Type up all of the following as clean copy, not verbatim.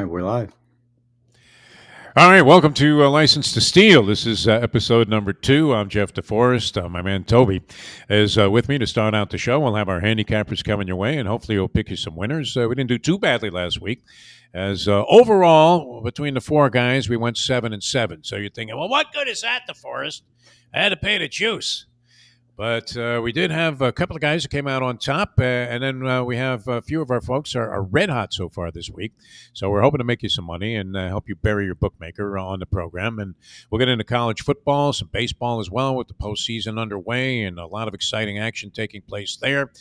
right, we're live. All right, welcome to License to Steal. This is episode number 2. I'm Jeff DeForest. My man Toby is with me to start out the show. We'll have our handicappers coming your way, and hopefully we'll pick you some winners. We didn't do too badly last week, as overall, between the four guys, we went 7-7. So you're thinking, well, what good is that, DeForest? I had to pay the juice. But we did have a couple of guys that came out on top, and then we have a few of our folks are red hot so far this week. So we're hoping to make you some money and help you bury your bookmaker on the program. And we'll get into college football, some baseball as well, with the postseason underway and a lot of exciting action taking place there.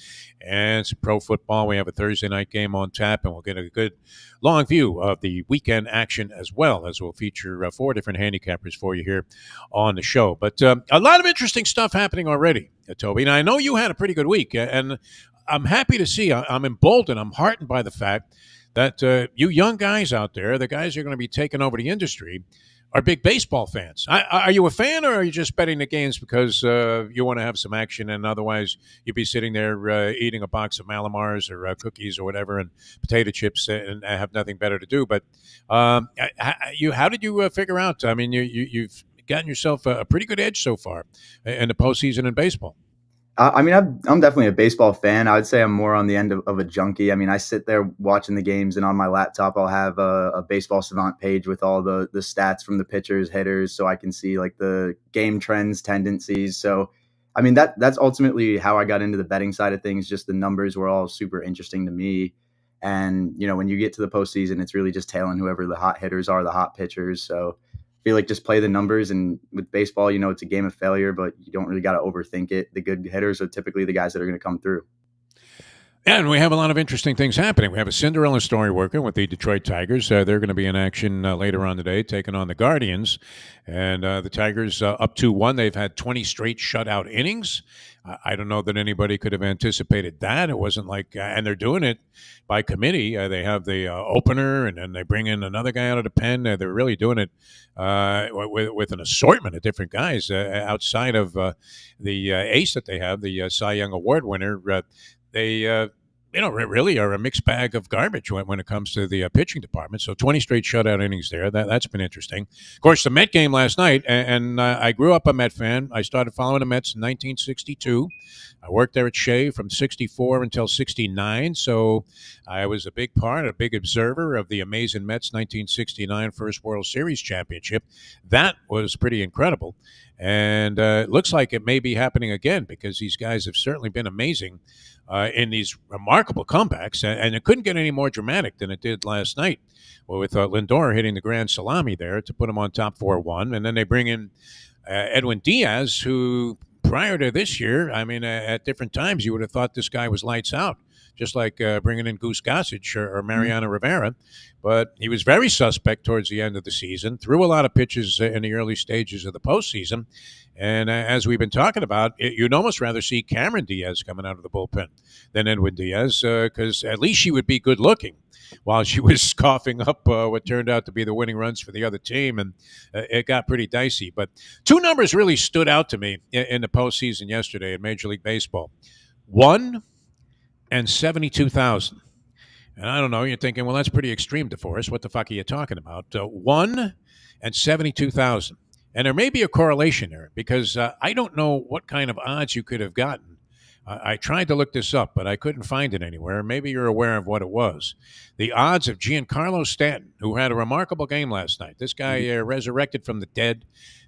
And some pro football. We have a Thursday night game on tap, and we'll get a good long view of the weekend action as well, as we'll feature 4 different handicappers for you here on the show. But a lot of interesting stuff happening already, Toby. And I know you had a pretty good week, and I'm happy to see, I'm emboldened, I'm heartened by the fact that you young guys out there, the guys who are going to be taking over the industry, are big baseball fans. Are you a fan, or are you just betting the games because you want to have some action, and otherwise you'd be sitting there eating a box of Malamars or cookies or whatever and potato chips and have nothing better to do? But how did you figure out? I mean, you've gotten yourself a pretty good edge so far in the postseason in baseball. I'm definitely a baseball fan. I would say I'm more on the end of a junkie. I mean, I sit there watching the games, and on my laptop, I'll have a baseball savant page with all the stats from the pitchers, hitters, so I can see like the game trends, tendencies. So, I mean, that's ultimately how I got into the betting side of things. Just the numbers were all super interesting to me. And, when you get to the postseason, it's really just tailing whoever the hot hitters are, the hot pitchers. So feel like just play the numbers. And with baseball, it's a game of failure, but you don't really got to overthink it. The good hitters are typically the guys that are going to come through. And we have a lot of interesting things happening. We have a Cinderella story working with the Detroit Tigers. They're going to be in action later on today, taking on the Guardians. And the Tigers up 2-1. They've had 20 straight shutout innings. I don't know that anybody could have anticipated that. It wasn't like, and they're doing it by committee. They have the opener, and then they bring in another guy out of the pen. They're really doing it with an assortment of different guys outside of the ace that they have, the Cy Young Award winner. They really are a mixed bag of garbage when it comes to the pitching department. So 20 straight shutout innings there. That's been interesting. Of course, the Met game last night, and I grew up a Met fan. I started following the Mets in 1962. I worked there at Shea from 64 until 69. So I was a big observer of the amazing Mets 1969 first World Series championship. That was pretty incredible. And it looks like it may be happening again, because these guys have certainly been amazing in these remarkable comebacks, and it couldn't get any more dramatic than it did last night, with Lindor hitting the grand salami there to put him on top 4-1, and then they bring in Edwin Diaz, who prior to this year, I mean, at different times you would have thought this guy was lights out, just like bringing in Goose Gossage or Mariano Rivera. But he was very suspect towards the end of the season, threw a lot of pitches in the early stages of the postseason. And as we've been talking about, you'd almost rather see Cameron Diaz coming out of the bullpen than Edwin Diaz, because at least she would be good looking while she was coughing up what turned out to be the winning runs for the other team. And it got pretty dicey. But 2 numbers really stood out to me in the postseason yesterday in Major League Baseball. 1 and 72,000. And I don't know, you're thinking, well, that's pretty extreme, DeForest. What the fuck are you talking about? 1 and 72,000. And there may be a correlation there, because I don't know what kind of odds you could have gotten. I tried to look this up, but I couldn't find it anywhere. Maybe you're aware of what it was. The odds of Giancarlo Stanton, who had a remarkable game last night. This guy resurrected from the dead,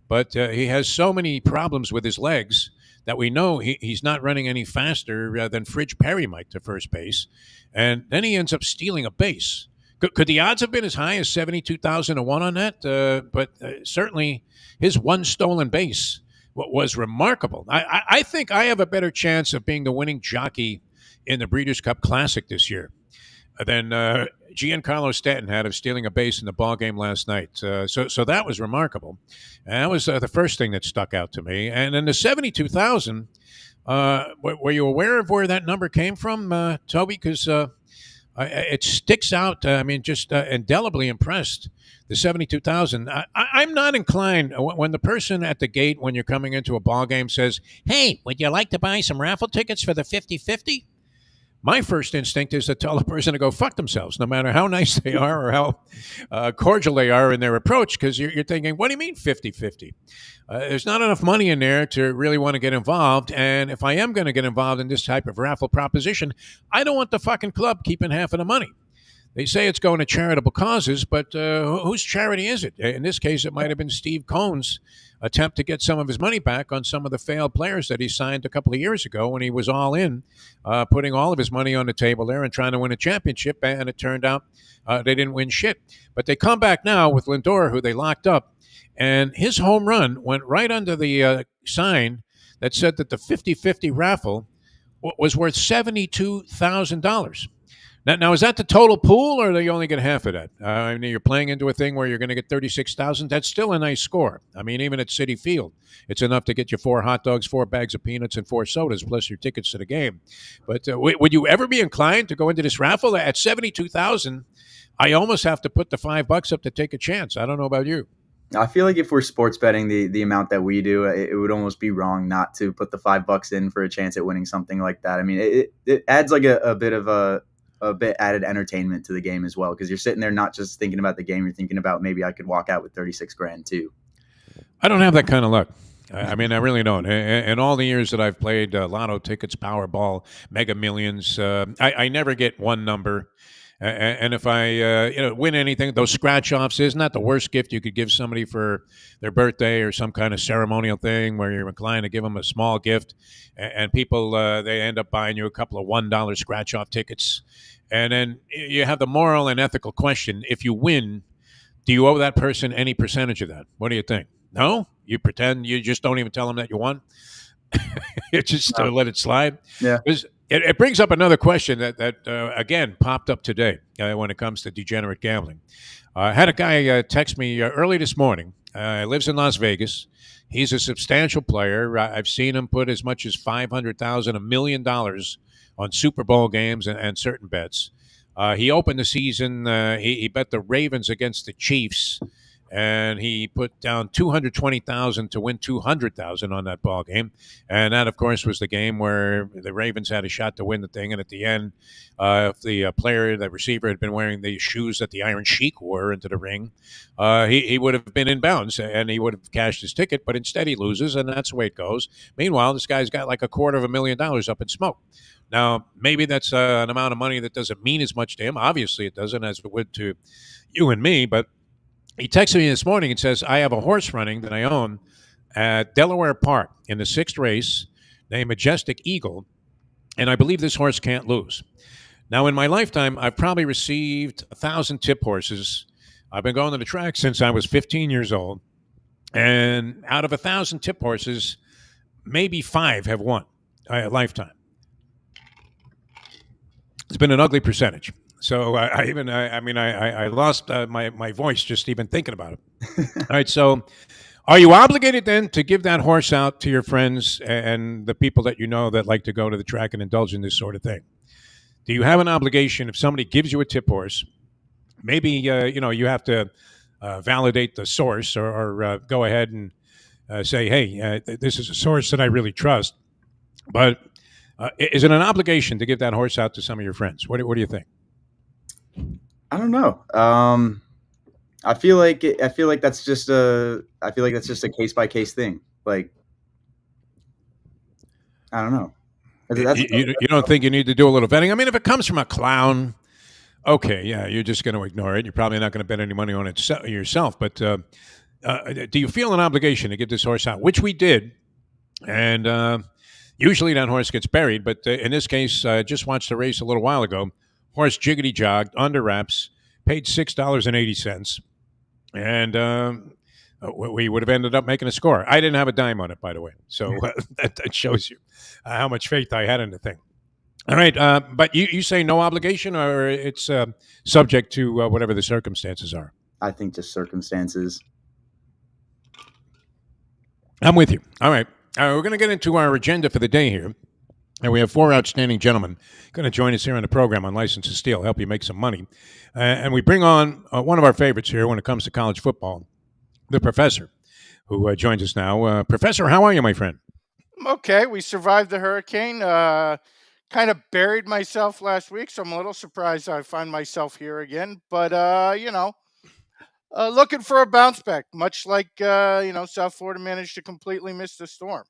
but he has so many problems with his legs that we know he's not running any faster than Fridge Perry might to first base. And then he ends up stealing a base. Could the odds have been as high as 72,001 on that? But certainly his one stolen base was remarkable. I think I have a better chance of being the winning jockey in the Breeders' Cup Classic this year than Giancarlo Stanton had of stealing a base in the ball game last night. So that was remarkable. And that was the first thing that stuck out to me. And then the 72,000, were you aware of where that number came from, Toby? Because it sticks out. Just indelibly impressed. The 72,000. I'm not inclined when the person at the gate when you're coming into a ball game says, "Hey, would you like to buy some raffle tickets for the 50-50?" my first instinct is to tell the person to go fuck themselves, no matter how nice they are or how cordial they are in their approach, because you're thinking, what do you mean 50-50? There's not enough money in there to really want to get involved. And if I am going to get involved in this type of raffle proposition, I don't want the fucking club keeping half of the money. They say it's going to charitable causes, but whose charity is it? In this case, it might have been Steve Cohn's attempt to get some of his money back on some of the failed players that he signed a couple of years ago when he was all in, putting all of his money on the table there and trying to win a championship. And it turned out they didn't win shit. But they come back now with Lindor, who they locked up, and his home run went right under the sign that said that the 50-50 raffle was worth $72,000. Now, is that the total pool, or do you only get half of that? I mean, you're playing into a thing where you're going to get 36,000. That's still a nice score. I mean, even at Citi Field, it's enough to get you 4 hot dogs, 4 bags of peanuts, and 4 sodas, plus your tickets to the game. But would you ever be inclined to go into this raffle at 72,000? I almost have to put the $5 up to take a chance. I don't know about you. I feel like if we're sports betting the amount that we do, it would almost be wrong not to put the $5 in for a chance at winning something like that. I mean, it adds like a bit of a bit added entertainment to the game as well, because you're sitting there not just thinking about the game, you're thinking about maybe I could walk out with 36 grand too. I don't have that kind of luck. I mean, I really don't. In all the years that I've played lotto tickets, Powerball, Mega Millions, I never get one number. And if I win anything, those scratch offs isn't that the worst gift you could give somebody for their birthday or some kind of ceremonial thing where you're inclined to give them a small gift, and people they end up buying you a couple of $1 scratch off tickets, and then you have the moral and ethical question: if you win, do you owe that person any percentage of that? What do you think? No, you pretend you just don't even tell them that you won. You just let it slide. Yeah. It brings up another question that again popped up today when it comes to degenerate gambling. I had a guy text me early this morning. He lives in Las Vegas. He's a substantial player. I've seen him put as much as $500,000, $1 million on Super Bowl games and certain bets. He opened the season. He bet the Ravens against the Chiefs, and he put down $220,000 to win $200,000 on that ball game. And that, of course, was the game where the Ravens had a shot to win the thing. And at the end, if the player, the receiver, had been wearing the shoes that the Iron Sheik wore into the ring, he would have been in bounds and he would have cashed his ticket. But instead, he loses, and that's the way it goes. Meanwhile, this guy's got like $250,000 up in smoke. Now, maybe that's an amount of money that doesn't mean as much to him. Obviously, it doesn't, as it would to you and me. But he texted me this morning and says, I have a horse running that I own at Delaware Park in the 6th race named Majestic Eagle, and I believe this horse can't lose. Now, in my lifetime, I've probably received 1,000 tip horses. I've been going to the track since I was 15 years old, and out of 1,000 tip horses, maybe 5 have won a lifetime. It's been an ugly percentage. So I lost my voice just even thinking about it. All right, so are you obligated then to give that horse out to your friends and the people that you know that like to go to the track and indulge in this sort of thing? Do you have an obligation if somebody gives you a tip horse? Maybe you have to validate the source or go ahead and say, hey, this is a source that I really trust. But is it an obligation to give that horse out to some of your friends? What do you think? I don't know. I feel like that's just a case by case thing. Like, I don't know. You don't think you need to do a little vetting? I mean, if it comes from a clown, okay, yeah, you're just going to ignore it. You're probably not going to bet any money on it yourself. But do you feel an obligation to get this horse out? Which we did, and usually that horse gets buried. But in this case, just watched the race a little while ago. Horse jiggity jogged under wraps, paid $6.80, and we would have ended up making a score. I didn't have a dime on it, by the way, so that shows you how much faith I had in the thing. All right, but you say no obligation, or it's subject to whatever the circumstances are? I think just circumstances. I'm with you. All right, we're going to get into our agenda for the day here. And we have 4 outstanding gentlemen going to join us here on the program on License to Steal, help you make some money. And we bring on one of our favorites here when it comes to college football, the professor, who joins us now. Professor, how are you, my friend? Okay, we survived the hurricane. kind of buried myself last week, so I'm a little surprised I find myself here again. But looking for a bounce back, much like South Florida managed to completely miss the storm.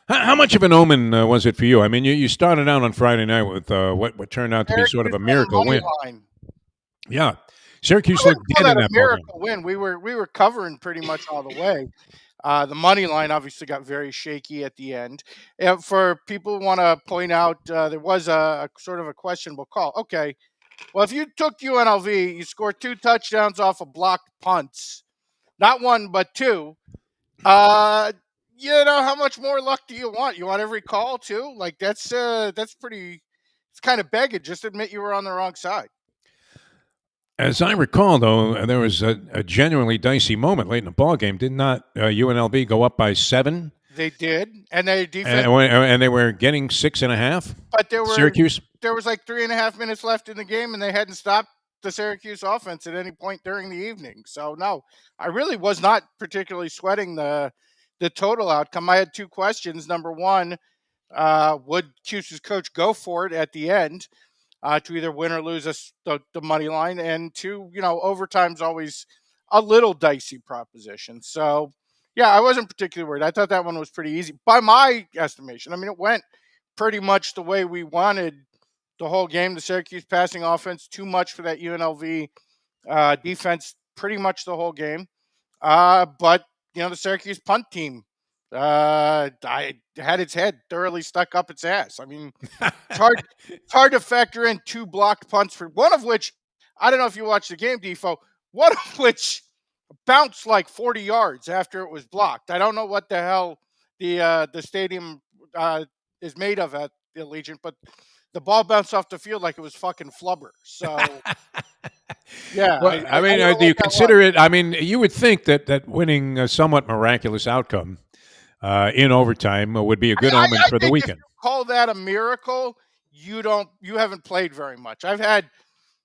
How much of an omen was it for you? I mean, you started out on Friday night with what turned out to be sort of Syracuse a on the miracle money win. line. Yeah, I Syracuse wouldn't looked call dead in that a that ball game. miracle win. We were covering pretty much all the way. The money line obviously got very shaky at the end. For people who want to point out, there was a sort of a questionable call. Okay, well, if you took UNLV, you scored two touchdowns off of blocked punts, not one but two. Uh, how much more luck do you want? You want every call too? Like that's pretty. It's kind of begging. Just admit you were on the wrong side. As I recall, though, there was a genuinely dicey moment late in the ball game. Did not UNLV go up by 7, They did, and their defense. and they were getting 6.5? But Syracuse. there was like 3.5 minutes left in the game, and they hadn't stopped the Syracuse offense at any point during the evening. So no, I really was not particularly sweating the total outcome. I had two questions. Number one, would Cuse's coach go for it at the end to either win or lose us the money line? And two, overtime's always a little dicey proposition. So yeah, I wasn't particularly worried. I thought that one was pretty easy by my estimation. I mean, it went pretty much the way we wanted the whole game. The Syracuse passing offense too much for that UNLV defense pretty much the whole game. But the Syracuse punt team, I had its head thoroughly stuck up its ass. I mean, it's hard to factor in two blocked punts for one of which I don't know if you watched the game, Defo. One of which bounced like 40 yards after it was blocked. I don't know what the hell the stadium is made of at the Allegiant, but the ball bounced off the field like it was fucking flubber. So yeah, I, Well, I, I I mean, don't know do what you that was. consider it? I mean, you would think that winning a somewhat miraculous outcome in overtime would be a good omen I for the think if weekend. you call that a miracle, you haven't played very much. I've had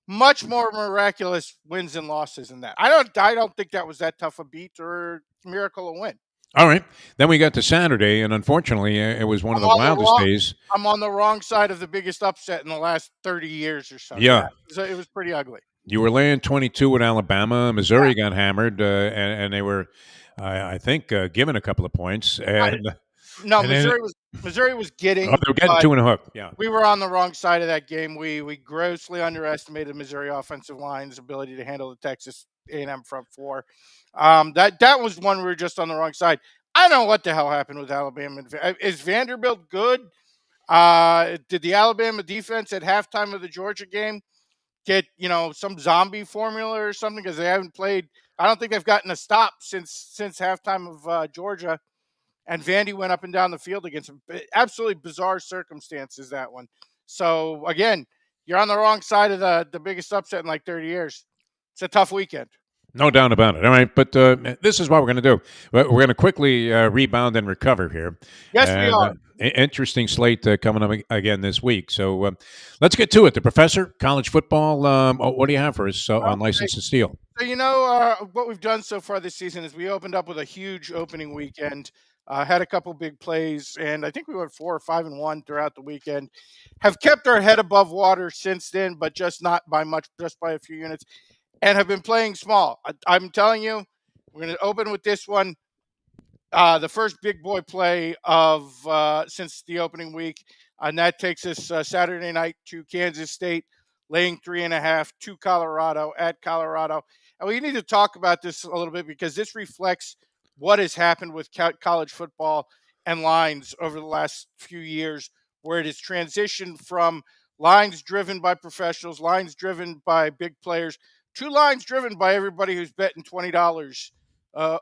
much more miraculous wins and losses than that. I don't think that was that tough a beat or miracle a win. All right. Then we got to Saturday, and unfortunately, it was one of I'm the on the wildest wrong days. I'm on the wrong side of the biggest upset in the last 30 years or so. Yeah. Yeah. So it was pretty ugly. You were laying 22 with Alabama. Yeah. Missouri got hammered, and they were, I think, given a couple of points. I, no, And then Missouri was they getting, were getting but two and a hook. Yeah. we were on the wrong side of that game. We grossly underestimated Missouri offensive line's ability to handle the Texas A&M front four. That was one we were just on the wrong side. I don't know what the hell happened with Alabama. Is Vanderbilt good? Did the Alabama defense at halftime of the Georgia game get some zombie formula or something because they haven't played? I don't think they've gotten a stop since halftime of Georgia, and Vandy went up and down the field against some absolutely bizarre circumstances. That one. So again, you're on the wrong side of the biggest upset in like 30 years. It's a tough weekend. No doubt about it. All right, but this is what we're going to do. We're going to quickly rebound and recover here, Yes, we and are. interesting slate coming up again this week. So let's get to it. The professor, college football. What do you have for us on Okay. License to Steal? So what we've done so far this season is we opened up with a huge opening weekend, had a couple big plays, and I think we went 4 or 5 and 1 throughout the weekend. Have kept our head above water since then, but just not by much, just by a few units, and have been playing small. I'm telling you, we're going to open with this one. The first big boy play of since the opening week, and that takes us Saturday night to Kansas State, laying 3.5 to Colorado at Colorado. And we need to talk about this a little bit because this reflects what has happened with college football and lines over the last few years, where it has transitioned from lines driven by professionals, lines driven by big players, to lines driven by everybody who's betting $20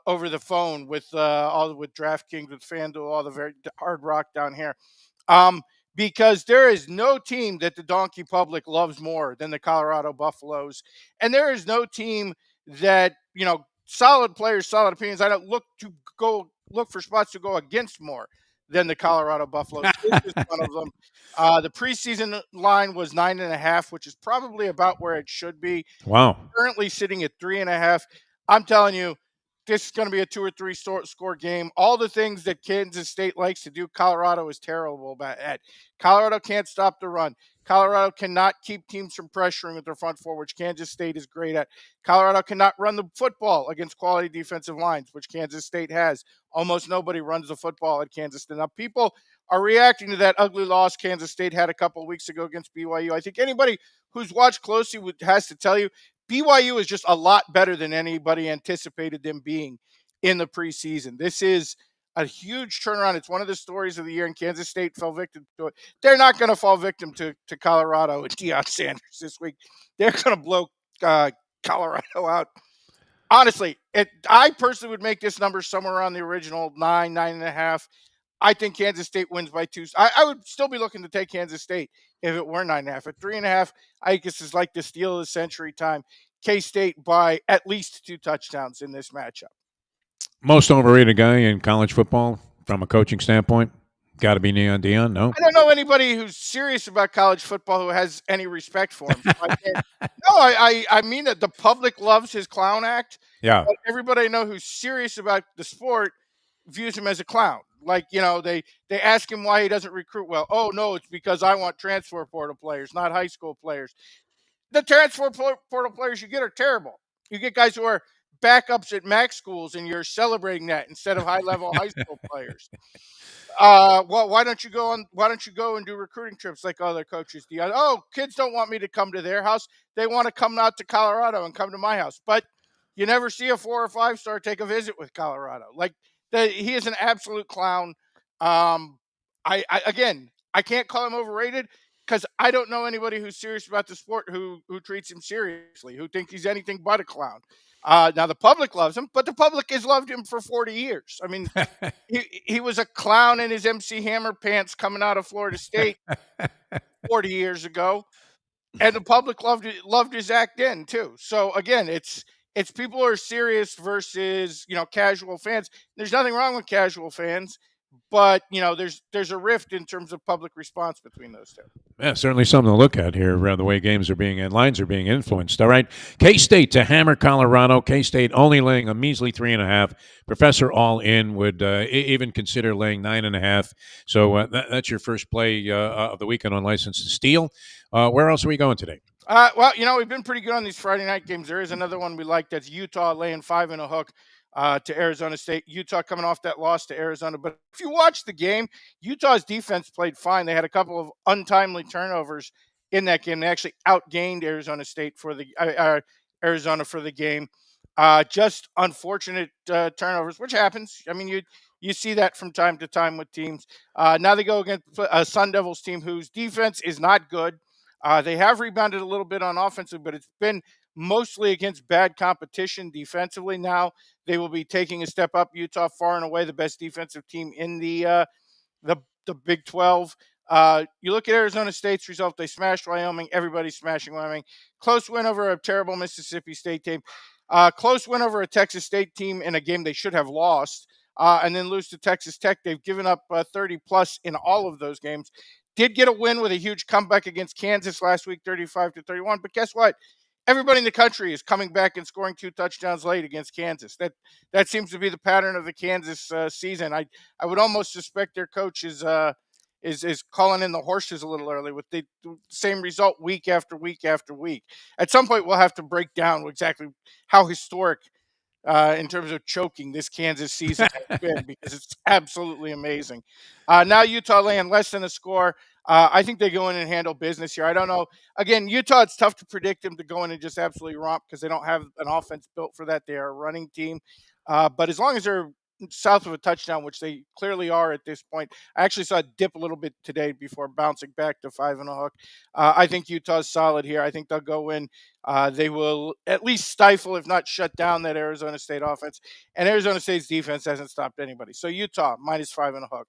over the phone with DraftKings, with FanDuel, all the very hard rock down here. Because there is no team that the donkey public loves more than the Colorado Buffaloes, and there is no team that solid players, solid opinions. I don't look for spots to go against more than the Colorado Buffaloes. This is one of them. The preseason line was 9.5, which is probably about where it should be. Wow. Currently sitting at 3.5. I'm telling you, this is going to be a 2 or 3 score game. All the things that Kansas State likes to do, Colorado is terrible about at. Colorado can't stop the run. Colorado cannot keep teams from pressuring with their front four, which Kansas State is great at. Colorado cannot run the football against quality defensive lines, which Kansas State has. Almost nobody runs the football at Kansas State. Now, people are reacting to that ugly loss Kansas State had a couple of weeks ago against BYU. I think anybody who's watched closely has to tell you BYU is just a lot better than anybody anticipated them being in the preseason. This is a huge turnaround. It's one of the stories of the year, and Kansas State fell victim to it. They're not going to fall victim to Colorado and Deion Sanders this week. They're going to blow Colorado out. Honestly, I personally would make this number somewhere around the original 9.5. I think Kansas State wins by 2. I would still be looking to take Kansas State if it were 9.5. At 3.5, I think this is like the steal of the century time. K-State by at least 2 touchdowns in this matchup. Most overrated guy in college football from a coaching standpoint? Got to be Neon Deion, no? I don't know anybody who's serious about college football who has any respect for him. I mean that the public loves his clown act. Yeah. But everybody I know who's serious about the sport views him as a clown. Like, they ask him why he doesn't recruit well. Oh, no, it's because I want transfer portal players, not high school players. The transfer portal players you get are terrible. You get guys who are backups at MAC schools, and you're celebrating that instead of high-level high school players. Well, why don't you go and do recruiting trips like other coaches do? Oh, kids don't want me to come to their house. They want to come out to Colorado and come to my house. But you never see a 4 or 5 star take a visit with Colorado. Like, he is an absolute clown. I can't call him overrated because I don't know anybody who's serious about the sport who treats him seriously, who thinks he's anything but a clown. Now the public loves him, but the public has loved him for 40 years. I mean, he was a clown in his MC Hammer pants coming out of Florida State 40 years ago, and the public loved his act then too. So again, it's people who are serious versus casual fans. There's nothing wrong with casual fans, but there's a rift in terms of public response between those two. Yeah, certainly something to look at here around the way games are being and lines are being influenced. All right, K-State to hammer Colorado. K-State only laying a measly 3.5. Professor all in would even consider laying 9.5. So that's your first play of the weekend on License to Steal. Where else are we going today? Well, we've been pretty good on these Friday night games. There is another one we like. That's Utah laying 5 and a hook to Arizona State. Utah coming off that loss to Arizona. But if you watch the game, Utah's defense played fine. They had a couple of untimely turnovers in that game. They actually outgained Arizona State for the Arizona for the game. Just unfortunate turnovers, which happens. I mean, you see that from time to time with teams. Now they go against a Sun Devils team whose defense is not good. They have rebounded a little bit on offensive, but it's been mostly against bad competition defensively. Now they will be taking a step up. Utah, far and away the best defensive team in the Big 12. You look at Arizona State's result; they smashed Wyoming. Everybody's smashing Wyoming. Close win over a terrible Mississippi State team. Close win over a Texas State team in a game they should have lost, and then lose to Texas Tech. They've given up 30 plus in all of those games. Did get a win with a huge comeback against Kansas last week, 35-31. But guess what? Everybody in the country is coming back and scoring 2 touchdowns late against Kansas. That seems to be the pattern of the Kansas season. I would almost suspect their coach is calling in the horses a little early with the same result week after week after week. At some point, we'll have to break down exactly how historic in terms of choking this Kansas season has been because it's absolutely amazing. Now Utah laying less than a score. I think they go in and handle business here. I don't know. Again, Utah, it's tough to predict them to go in and just absolutely romp because they don't have an offense built for that. They are a running team. But as long as they're south of a touchdown, which they clearly are at this point. I actually saw it dip a little bit today before bouncing back to 5 and a hook. I think Utah's solid here. I think they'll go in. They will at least stifle, if not shut down, that Arizona State offense. And Arizona State's defense hasn't stopped anybody. So Utah, minus 5 and a hook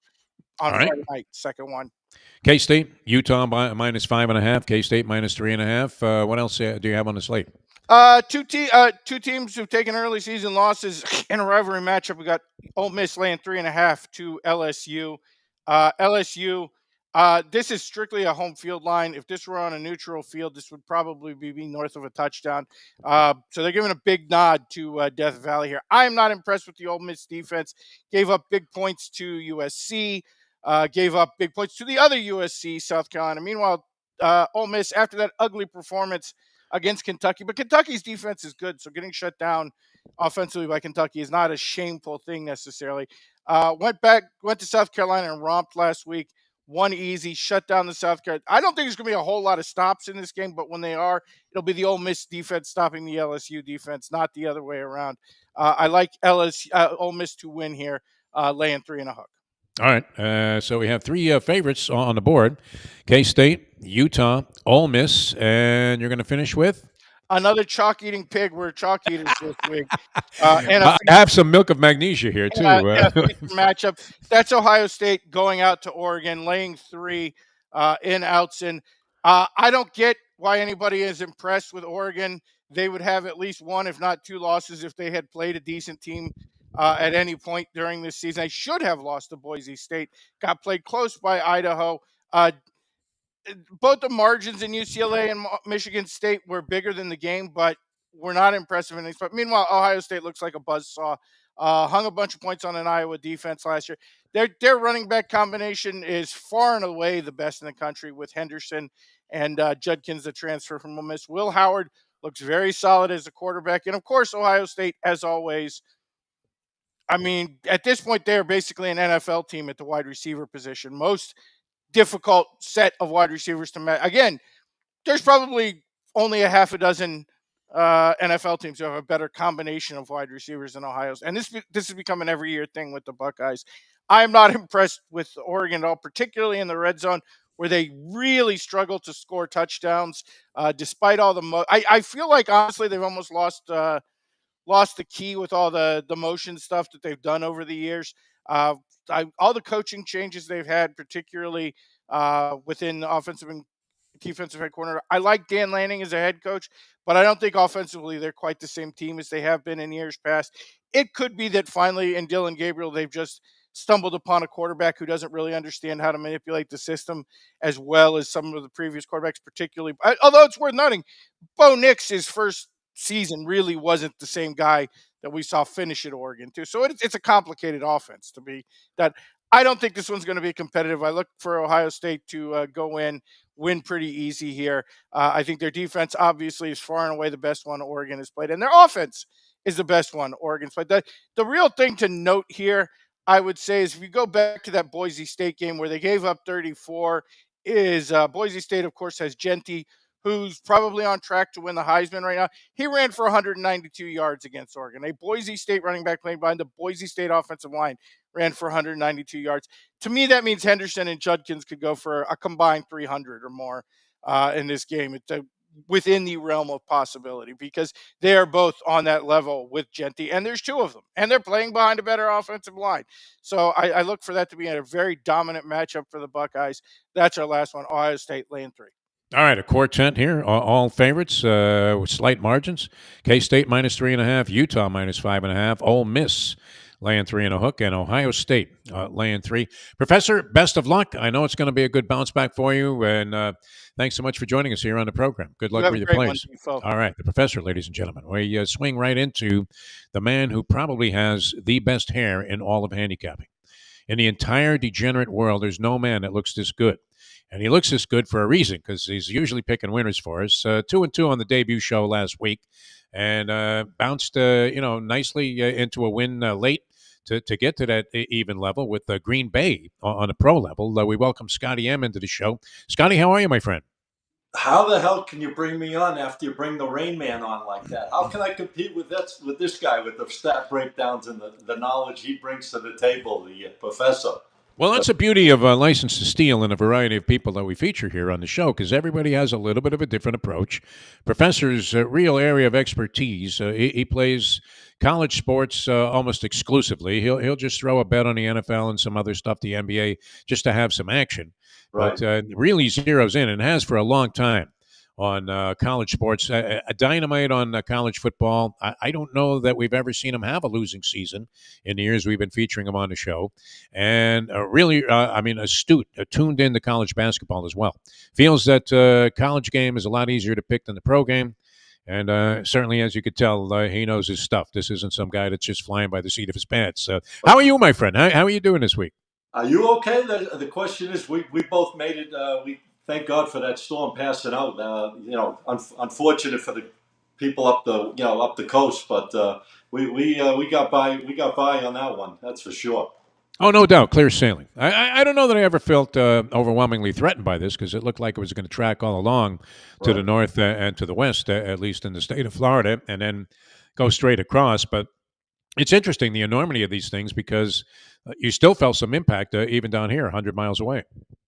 on Friday night, second one. K-State, Utah minus 5.5. K-State minus 3.5. What else do you have on the slate? Two teams who've taken early season losses in a rivalry matchup. We got Ole Miss laying 3.5 to LSU. LSU This is strictly a home field line. If this were on a neutral field, this would probably be north of a touchdown. So they're giving a big nod to Death Valley here. I am not impressed with the Ole Miss defense. Gave up big points to USC. Gave up big points to the other USC, South Carolina. Meanwhile, Ole Miss, after that ugly performance against Kentucky, but Kentucky's defense is good, so getting shut down offensively by Kentucky is not a shameful thing necessarily. Went to South Carolina and romped last week. One easy, shut down the South Carolina. I don't think there's going to be a whole lot of stops in this game, but when they are, it'll be the Ole Miss defense stopping the LSU defense, not the other way around. I like Ole Miss to win here, laying 3.5. All right. So we have three favorites on the board: K-State, Utah, Ole Miss, and you're going to finish with Another chalk eating pig. We're chalk eaters this week. And I have some milk of magnesia here too. Matchup. That's Ohio State going out to Oregon, laying 3 in Outson. I don't get why anybody is impressed with Oregon. They would have at least 1, if not 2 losses if they had played a decent team at any point during this season. They should have lost to Boise State. Got played close by Idaho. Both the margins in UCLA and Michigan State were bigger than the game, but were not impressive in these. But meanwhile, Ohio State looks like a buzzsaw. Hung a bunch of points on an Iowa defense last year. Their running back combination is far and away the best in the country with Henderson and Judkins, the transfer from Ole Miss. Will Howard looks very solid as a quarterback. And, of course, Ohio State, as always, I mean, at this point, they're basically an NFL team at the wide receiver position. Most difficult set of wide receivers to match. Again, there's probably only a half a dozen NFL teams who have a better combination of wide receivers than Ohio's, and this has become an every year thing with the Buckeyes. I am not impressed with Oregon at all, particularly in the red zone where they really struggle to score touchdowns despite all the. I feel like honestly they've almost lost the key with all the motion stuff that they've done over the years. All the coaching changes they've had, particularly within the offensive and defensive head corner. I like Dan Lanning as a head coach, but I don't think offensively they're quite the same team as they have been in years past. It could be that finally in Dylan Gabriel, they've just stumbled upon a quarterback who doesn't really understand how to manipulate the system as well as some of the previous quarterbacks, particularly. Although it's worth noting, Bo Nix, his first season really wasn't the same guy that we saw finish at Oregon too. So it's a complicated offense to be that. I don't think this one's going to be competitive. I look for Ohio State to go in, win pretty easy here. I think their defense obviously is far and away the best one Oregon has played, and their offense is the best one Oregon's played. The real thing to note here, I would say, is if you go back to that Boise State game where they gave up 34, is Boise State, of course, has Genty, who's probably on track to win the Heisman right now. He ran for 192 yards against Oregon. A Boise State running back playing behind the Boise State offensive line ran for 192 yards. To me, that means Henderson and Judkins could go for a combined 300 or more in this game. It's within the realm of possibility because they are both on that level with Genty, and there's 2 of them, and they're playing behind a better offensive line. So I look for that to be a very dominant matchup for the Buckeyes. That's our last one, Ohio State laying 3. All right, a quartet here. All favorites with slight margins. K-State minus 3.5, Utah minus 5.5, Ole Miss laying 3.5, and Ohio State laying 3. Professor, best of luck. I know it's going to be a good bounce back for you, and thanks so much for joining us here on the program. Good luck with your plays. All right, the professor, ladies and gentlemen. We swing right into the man who probably has the best hair in all of handicapping. In the entire degenerate world, there's no man that looks this good. And he looks this good for a reason because he's usually picking winners for us. 2-2 on the debut show last week, and bounced, nicely into a win late to get to that even level with Green Bay on a pro level. We welcome Scotty M into the show. Scotty, how are you, my friend? How the hell can you bring me on after you bring the Rain Man on like that? How can I compete with this guy with the stat breakdowns and the knowledge he brings to the table, the professor? Well, that's the beauty of License to Steal and a variety of people that we feature here on the show, because everybody has a little bit of a different approach. Professor's real area of expertise, he plays college sports almost exclusively. He'll just throw a bet on the NFL and some other stuff, the NBA, just to have some action. Right. But really zeroes in and has for a long time on college sports. A dynamite on college football. I don't know that we've ever seen him have a losing season in the years we've been featuring him on the show. And really, astute, tuned in to college basketball as well. Feels that college game is a lot easier to pick than the pro game. And certainly, as you could tell, he knows his stuff. This isn't some guy that's just flying by the seat of his pants. How are you, my friend? How are you doing this week? Are you okay? The question is, we both made it. We thank God for that storm passing out. Unfortunate for the people up the coast, but we got by. We got by on that one. That's for sure. Oh, no doubt. Clear sailing. I don't know that I ever felt overwhelmingly threatened by this because it looked like it was going to track all along to the Right. north and to the west, at least in the state of Florida, and then go straight across. But it's interesting, the enormity of these things, because you still felt some impact even down here, 100 miles away.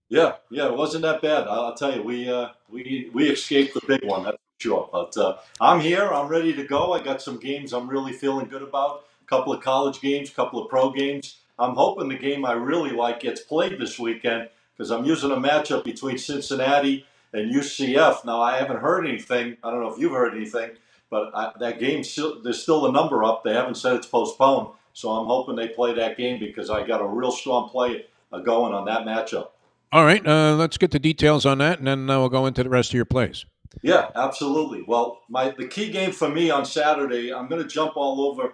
Yeah, it wasn't that bad. I'll tell you, we escaped the big one, that's for sure. But I'm here. I'm ready to go. I got some games I'm really feeling good about. A couple of college games, a couple of pro games. I'm hoping the game I really like gets played this weekend because I'm using a matchup between Cincinnati and UCF. Now I haven't heard anything. I don't know if you've heard anything, but that game there's still a number up. They haven't said it's postponed, so I'm hoping they play that game because I got a real strong play going on that matchup. All right, let's get the details on that, and then we'll go into the rest of your plays. Yeah, absolutely. Well, the key game for me on Saturday, I'm going to jump all over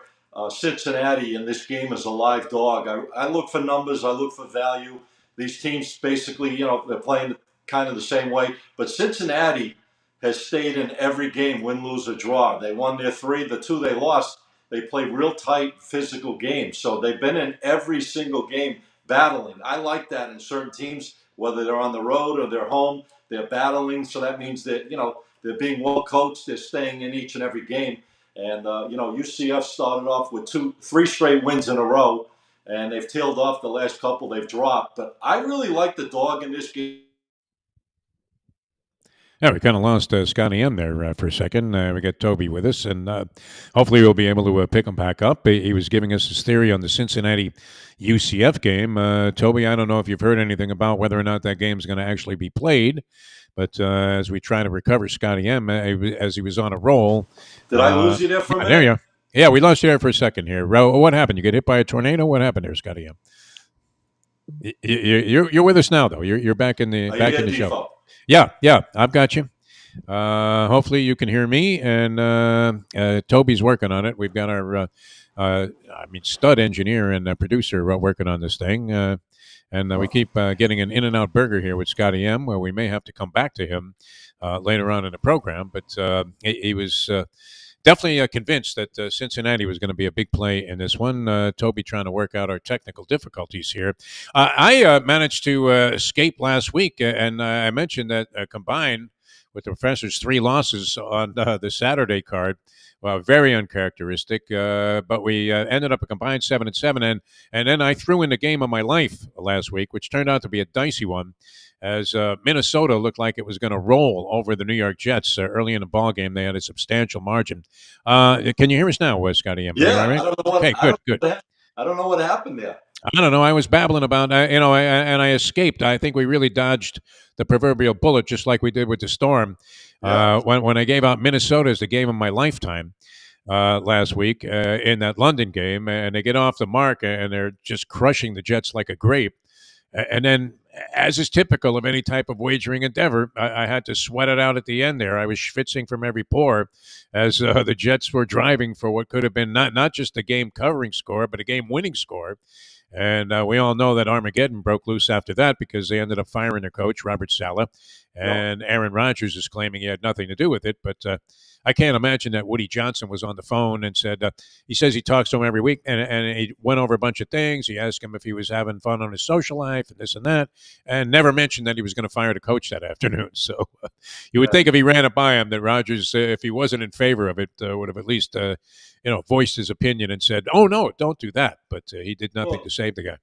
Cincinnati, and this game is a live dog. I look for numbers. I look for value. These teams basically, they're playing kind of the same way. But Cincinnati has stayed in every game, win, lose, or draw. They won their three. The two they lost, they played real tight, physical games. So they've been in every single game battling. I like that in certain teams, whether they're on the road or they're home. They're battling, so that means that they're being well coached. They're staying in each and every game, and UCF started off with three straight wins in a row, and they've tailed off the last couple they've dropped. But I really like the dog in this game. Yeah, we kind of lost Scotty M there for a second. We got Toby with us, and hopefully we'll be able to pick him back up. He was giving us his theory on the Cincinnati UCF game. Toby, I don't know if you've heard anything about whether or not that game's going to actually be played, but as we try to recover Scotty M as he was on a roll. Did I lose you there for a minute? There you are. Yeah, we lost you there for a second here. What happened? You get hit by a tornado? What happened there, Scotty M? You're with us now, though. You're back in the show. Yeah, I've got you. Hopefully you can hear me, and Toby's working on it. We've got our, stud engineer and producer working on this thing, and we keep getting an In-N-Out burger here with Scotty M, where we may have to come back to him later on in the program. But he was definitely convinced that Cincinnati was going to be a big play in this one. Toby trying to work out our technical difficulties here. I managed to escape last week, and I mentioned that combined with the Professor's 3 losses on the Saturday card, well, very uncharacteristic. But we ended up a combined 7-7, and then I threw in the game of my life last week, which turned out to be a dicey one, as Minnesota looked like it was going to roll over the New York Jets early in the ball game. They had a substantial margin. Can you hear us now, Scotty M? Yeah, right? I don't know what. Okay, good. I don't know what happened there. I don't know. I was babbling about, and I escaped. I think we really dodged the proverbial bullet, just like we did with the Storm. Yeah. When I gave out Minnesota as the game of my lifetime last week in that London game, and they get off the mark, and they're just crushing the Jets like a grape. And then, as is typical of any type of wagering endeavor, I had to sweat it out at the end there. I was schwitzing from every pore as the Jets were driving for what could have been not just a game covering score, but a game winning score. And we all know that Armageddon broke loose after that because they ended up firing their coach, Robert Saleh. And Aaron Rodgers is claiming he had nothing to do with it. But I can't imagine that Woody Johnson was on the phone and said, he says he talks to him every week, and he went over a bunch of things. He asked him if he was having fun on his social life and this and that, and never mentioned that he was going to fire the coach that afternoon. So you would think if he ran it by him that Rodgers, if he wasn't in favor of it, would have at least voiced his opinion and said, oh, no, don't do that. But he did nothing to save the guy.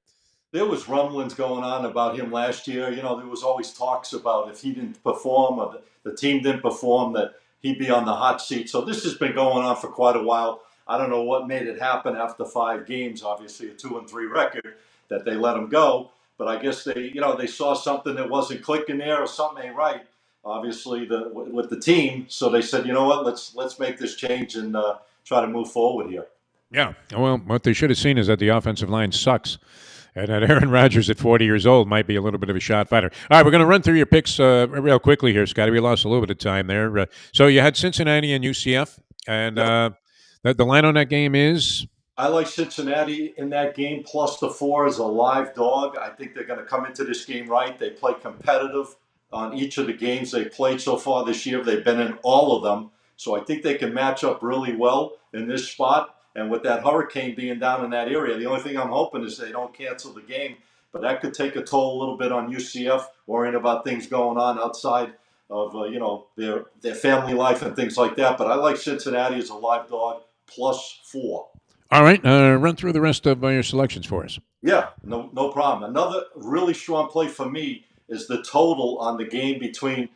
There was rumblings going on about him last year. There was always talks about if he didn't perform or the team didn't perform that he'd be on the hot seat. So this has been going on for quite a while. I don't know what made it happen after 5 games, obviously a 2-3 record, that they let him go. But I guess they saw something that wasn't clicking there or something ain't right. obviously with the team. So they said, you know what, let's make this change and try to move forward here. Yeah. Well, what they should have seen is that the offensive line sucks. And that Aaron Rodgers at 40 years old might be a little bit of a shot fighter. All right, we're going to run through your picks real quickly here, Scotty. We lost a little bit of time there. So you had Cincinnati and UCF, and Yep. the line on that game is? I like Cincinnati in that game, plus the 4 is a live dog. I think they're going to come into this game right. They play competitive on each of the games they played so far this year. They've been in all of them. So I think they can match up really well in this spot. And with that hurricane being down in that area, the only thing I'm hoping is they don't cancel the game. But that could take a toll a little bit on UCF, worrying about things going on outside of their family life and things like that. But I like Cincinnati as a live dog, plus 4. All right, run through the rest of your selections for us. Yeah, no problem. Another really strong play for me is the total on the game between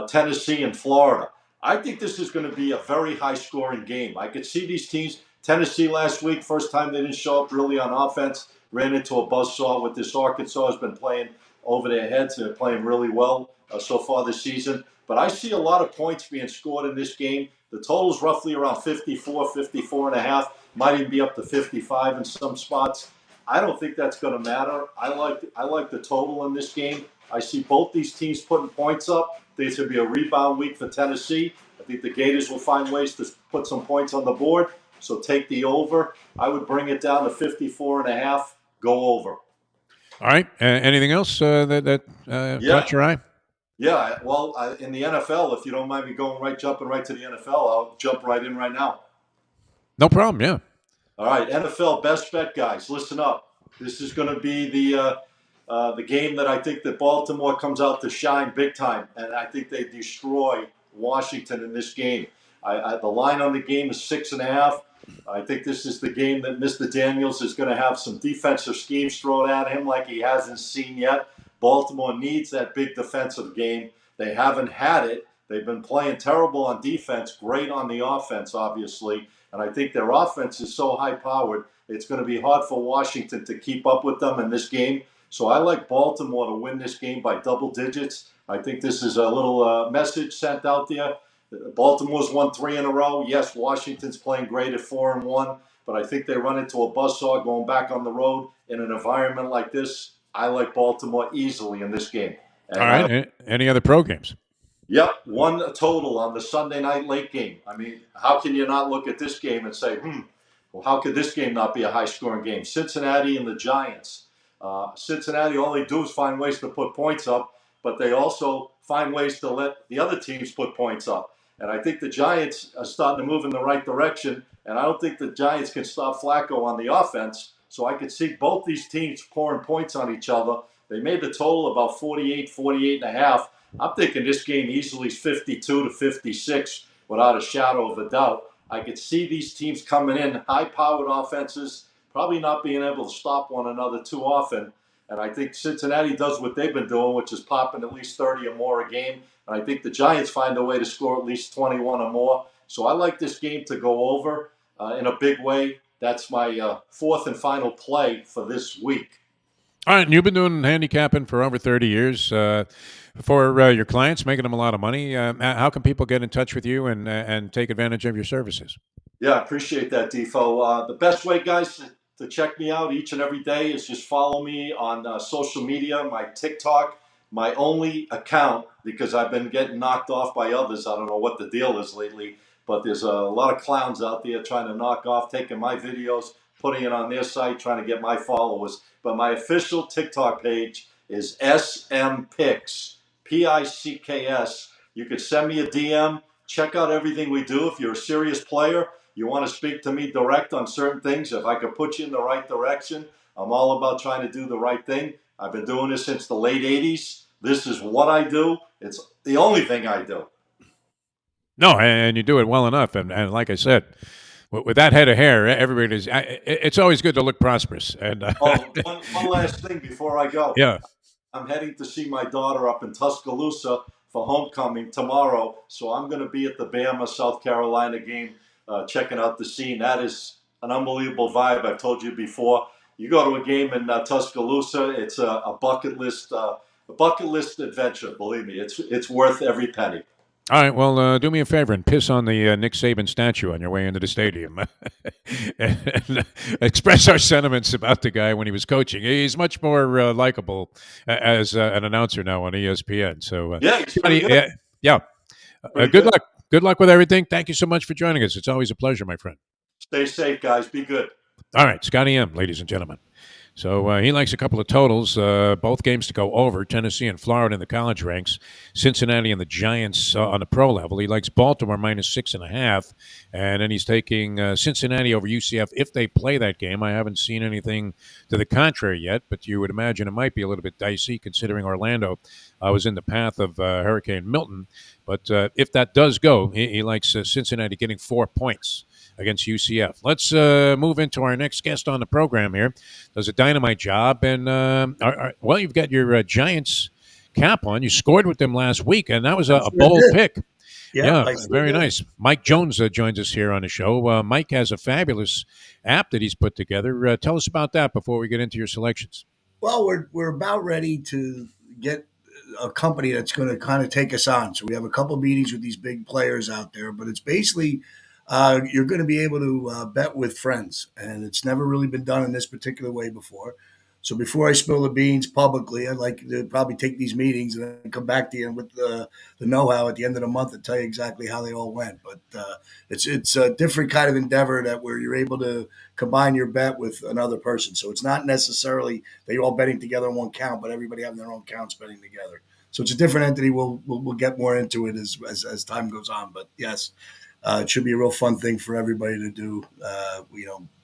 Tennessee and Florida. I think this is going to be a very high-scoring game. I could see these teams. Tennessee last week, first time they didn't show up really on offense, ran into a buzzsaw with this Arkansas has been playing over their heads. They're playing really well so far this season. But I see a lot of points being scored in this game. The total is roughly around 54, 54 and a half. Might even be up to 55 in some spots. I don't think that's going to matter. I like the total in this game. I see both these teams putting points up. I think it's going to be a rebound week for Tennessee. I think the Gators will find ways to put some points on the board. So take the over. I would bring it down to 54 and a half. Go over. All right. Anything else that caught your eye? Yeah. Well, in the NFL, if you don't mind me jumping right to the NFL, I'll jump right in right now. No problem. Yeah. All right, NFL best bet, guys. Listen up. This is going to be the game that I think that Baltimore comes out to shine big time, and I think they destroy Washington in this game. The line on the game is 6.5. I think this is the game that Mr. Daniels is going to have some defensive schemes thrown at him like he hasn't seen yet. Baltimore needs that big defensive game. They haven't had it. They've been playing terrible on defense, great on the offense, obviously. And I think their offense is so high-powered, it's going to be hard for Washington to keep up with them in this game. So I like Baltimore to win this game by double digits. I think this is a little message sent out there. Baltimore's won 3 in a row. Yes, Washington's playing great at 4-1, but I think they run into a buzzsaw going back on the road in an environment like this. I like Baltimore easily in this game. And all right. Any other pro games? Yep, one total on the Sunday night late game. I mean, how can you not look at this game and say, well, how could this game not be a high-scoring game? Cincinnati and the Giants. Cincinnati, all they do is find ways to put points up, but they also find ways to let the other teams put points up. And I think the Giants are starting to move in the right direction, and I don't think the Giants can stop Flacco on the offense. So I could see both these teams pouring points on each other. They made the total about 48, 48 and a half. I'm thinking this game easily is 52 to 56 without a shadow of a doubt. I could see these teams coming in, high-powered offenses, probably not being able to stop one another too often. And I think Cincinnati does what they've been doing, which is popping at least 30 or more a game. And I think the Giants find a way to score at least 21 or more. So I like this game to go over in a big way. That's my fourth and final play for this week. All right, and you've been doing handicapping for over 30 years for your clients, making them a lot of money. How can people get in touch with you and take advantage of your services? Yeah, I appreciate that, Defo. The best way, guys, to check me out each and every day is just follow me on social media, my TikTok, my only account, because I've been getting knocked off by others. I don't know what the deal is lately, but there's a lot of clowns out there trying to knock off, taking my videos, putting it on their site, trying to get my followers. But my official TikTok page is SMPicks, Picks. You could send me a DM. Check out everything we do. If you're a serious player, you want to speak to me direct on certain things, if I could put you in the right direction, I'm all about trying to do the right thing. I've been doing this since the late 80s. This is what I do. It's the only thing I do. No, and you do it well enough. And like I said, with that head of hair, everybody's. It's always good to look prosperous. And one last thing before I go. Yeah, I'm heading to see my daughter up in Tuscaloosa for homecoming tomorrow, so I'm going to be at the Bama South Carolina game, checking out the scene. That is an unbelievable vibe. I've told you before. You go to a game in Tuscaloosa, it's a bucket list a bucket list adventure. Believe me, it's worth every penny. All right, well, do me a favor and piss on the Nick Saban statue on your way into the stadium, and express our sentiments about the guy when he was coaching. He's much more likable as an announcer now on ESPN. So, Yeah, he's pretty Scotty, good. yeah, Pretty good good. luck. Good luck with everything. Thank you so much for joining us. It's always a pleasure, my friend. Stay safe, guys. Be good. All right, Scotty M, ladies and gentlemen. So he likes a couple of totals, both games to go over. Tennessee and Florida in the college ranks. Cincinnati and the Giants on the pro level. He likes Baltimore minus 6.5. And then he's taking Cincinnati over UCF if they play that game. I haven't seen anything to the contrary yet, but you would imagine it might be a little bit dicey considering Orlando was in the path of Hurricane Milton. But if that does go, he likes Cincinnati getting 4 points against UCF. Let's move into our next guest on the program here. Does a dynamite job. And, well, you've got your Giants cap on. You scored with them last week, and that was a bold pick. Yeah, very nice. Mike Jones joins us here on the show. Mike has a fabulous app that he's put together. Tell us about that before we get into your selections. Well, we're about ready to get a company that's going to kind of take us on. So we have a couple meetings with these big players out there, but it's basically you're going to be able to bet with friends, and it's never really been done in this particular way before. So before I spill the beans publicly, I'd like to probably take these meetings and then come back to you with the know-how at the end of the month and tell you exactly how they all went. But it's a different kind of endeavor that where you're able to combine your bet with another person. So it's not necessarily that you're all betting together in one count, but everybody having their own counts betting together. So it's a different entity. We'll get more into it as time goes on. But yes, it should be a real fun thing for everybody to do.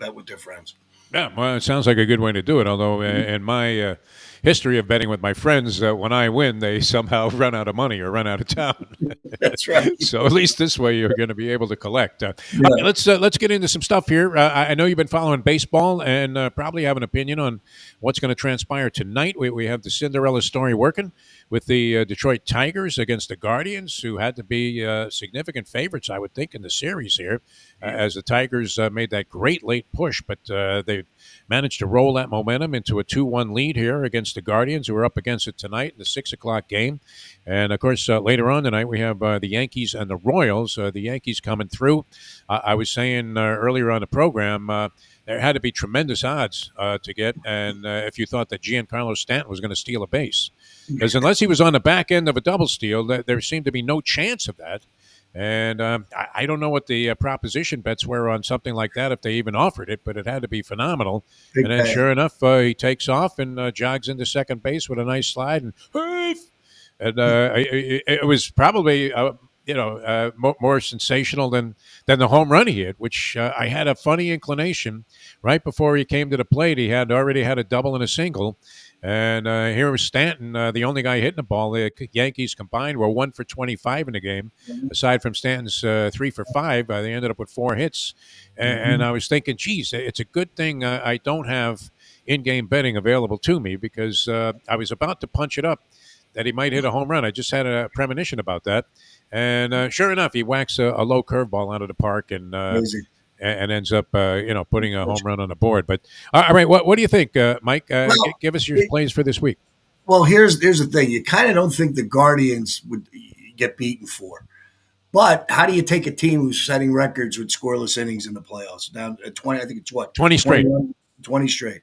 Bet with their friends. Yeah, well, it sounds like a good way to do it. Although, in my history of betting with my friends, when I win, they somehow run out of money or run out of town. That's right. So at least this way, you're going to be able to collect. All Yeah. right, let's get into some stuff here. I know you've been following baseball and probably have an opinion on what's going to transpire tonight. We have the Cinderella story working with the Detroit Tigers against the Guardians, who had to be significant favorites, I would think, in the series here, as the Tigers made that great late push, but they managed to roll that momentum into a 2-1 lead here against the Guardians, who are up against it tonight in the 6 o'clock game. And, of course, later on tonight, we have the Yankees and the Royals. The Yankees coming through. I was saying earlier on the program, there had to be tremendous odds to get, and if you thought that Giancarlo Stanton was going to steal a base. Because unless he was on the back end of a double steal, there seemed to be no chance of that. And I don't know what the proposition bets were on something like that, if they even offered it, but it had to be phenomenal. Big And then, bang. sure enough, he takes off and jogs into second base with a nice slide. And it was probably more sensational than the home run he hit, which I had a funny inclination right before he came to the plate. He had already had a double and a single. And here was Stanton, the only guy hitting the ball. The Yankees combined were 1 for 25 in the game. Aside from Stanton's 3 for 5, they ended up with 4 hits. And I was thinking, geez, it's a good thing I don't have in-game betting available to me, because I was about to punch it up that he might hit a home run. I just had a premonition about that. And sure enough, he whacks a low curveball out of the park and Amazing. ends up putting a home run on the board. But all right, what do you think, Mike? Give us your plays for this week. Well, here's the thing. You kind of don't think the Guardians would get beaten for. But how do you take a team who's setting records with scoreless innings in the playoffs? Down at 20, I think it's what? 20 straight. 20 straight.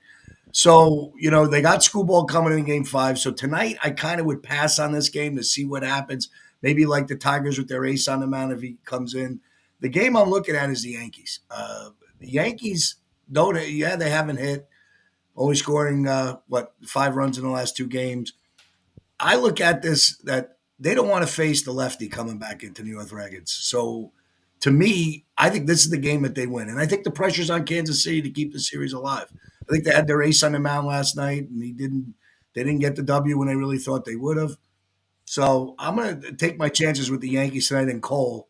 So, they got Screwball coming in game 5. So tonight I kind of would pass on this game to see what happens. Maybe like the Tigers with their ace on the mound if he comes in. The game I'm looking at is the Yankees. The Yankees, they haven't hit, only scoring, 5 runs in the last 2 games. I look at this that they don't want to face the lefty coming back into New York Dragons. So to me, I think this is the game that they win. And I think the pressure's on Kansas City to keep the series alive. I think they had their ace on the mound last night, and they didn't get the W when they really thought they would have. So I'm going to take my chances with the Yankees tonight and Cole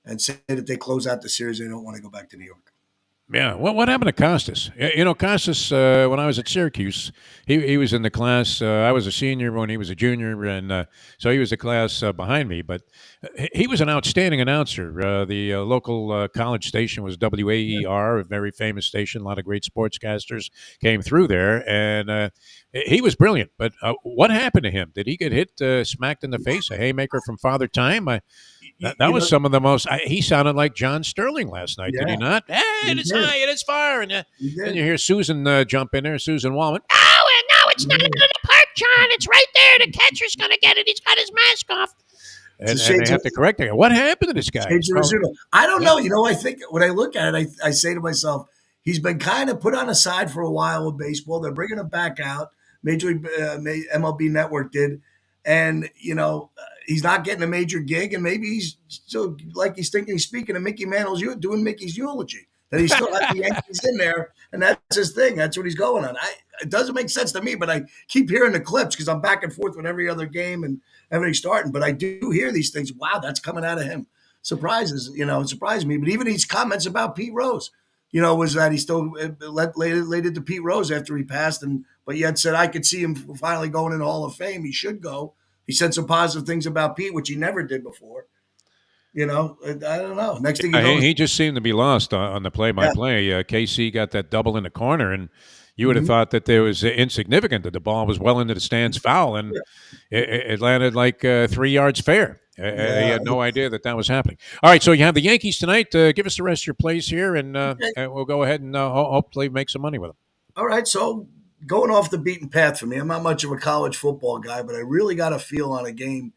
and say that they close out the series. They don't want to go back to New York. Yeah. What happened to Costas? Costas, when I was at Syracuse, he was in the class. I was a senior when he was a junior, and so he was a class behind me. But he was an outstanding announcer. The local college station was WAER, a very famous station. A lot of great sportscasters came through there, and he was brilliant. But what happened to him? Did he get hit, smacked in the face, a haymaker from Father Time? That You was know, some of the most. He sounded like John Sterling last night, did he yeah, not? Hey, it he is did. high, it is far, and He then did. you hear Susan jump in there, Susan Wallman. Oh, no, it's not Yeah. in the park, John. It's right there. The catcher's gonna get it. He's got his mask off, It's a and they shades of have to correct it. What happened to this guy? Shades of Rizzuto. I don't Yeah, know. I think when I look at it, I say to myself, he's been kind of put on a side for a while with baseball. They're bringing him back out. Major League MLB Network did, and he's not getting a major gig, and maybe he's still like he's thinking he's speaking to Mickey Mantle's doing Mickey's eulogy. That he still has the Yankees in there, and that's his thing. That's what he's going on. It doesn't make sense to me, but I keep hearing the clips because I'm back and forth with every other game and everything starting. But I do hear these things. Wow, that's coming out of him. It surprised me. But even his comments about Pete Rose, was that he still laid it to Pete Rose after he passed, but yet said I could see him finally going in the Hall of Fame. He should go. He said some positive things about Pete, which he never did before. I don't know. Next thing you know, he just seemed to be lost on the yeah, play-by-play. KC got that double in the corner, and you would have mhm, thought that there was insignificant that the ball was well into the stands foul, and yeah, it landed like 3 yards fair. He yeah. had no idea that was happening. All right, so you have the Yankees tonight. Give us the rest of your plays here, Okay. and we'll go ahead and hopefully make some money with them. All right. So going off the beaten path for me, I'm not much of a college football guy, but I really got a feel on a game.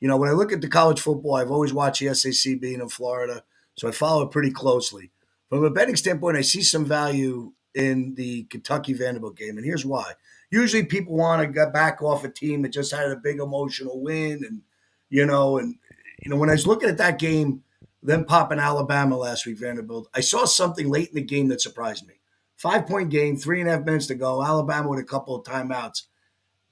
When I look at the college football, I've always watched the SEC being in Florida, so I follow it pretty closely. From a betting standpoint, I see some value in the Kentucky Vanderbilt game, and here's why. Usually, people want to get back off a team that just had a big emotional win, and when I was looking at that game, them popping Alabama last week, Vanderbilt, I saw something late in the game that surprised me. 5-point game, 3.5 minutes to go. Alabama with a couple of timeouts.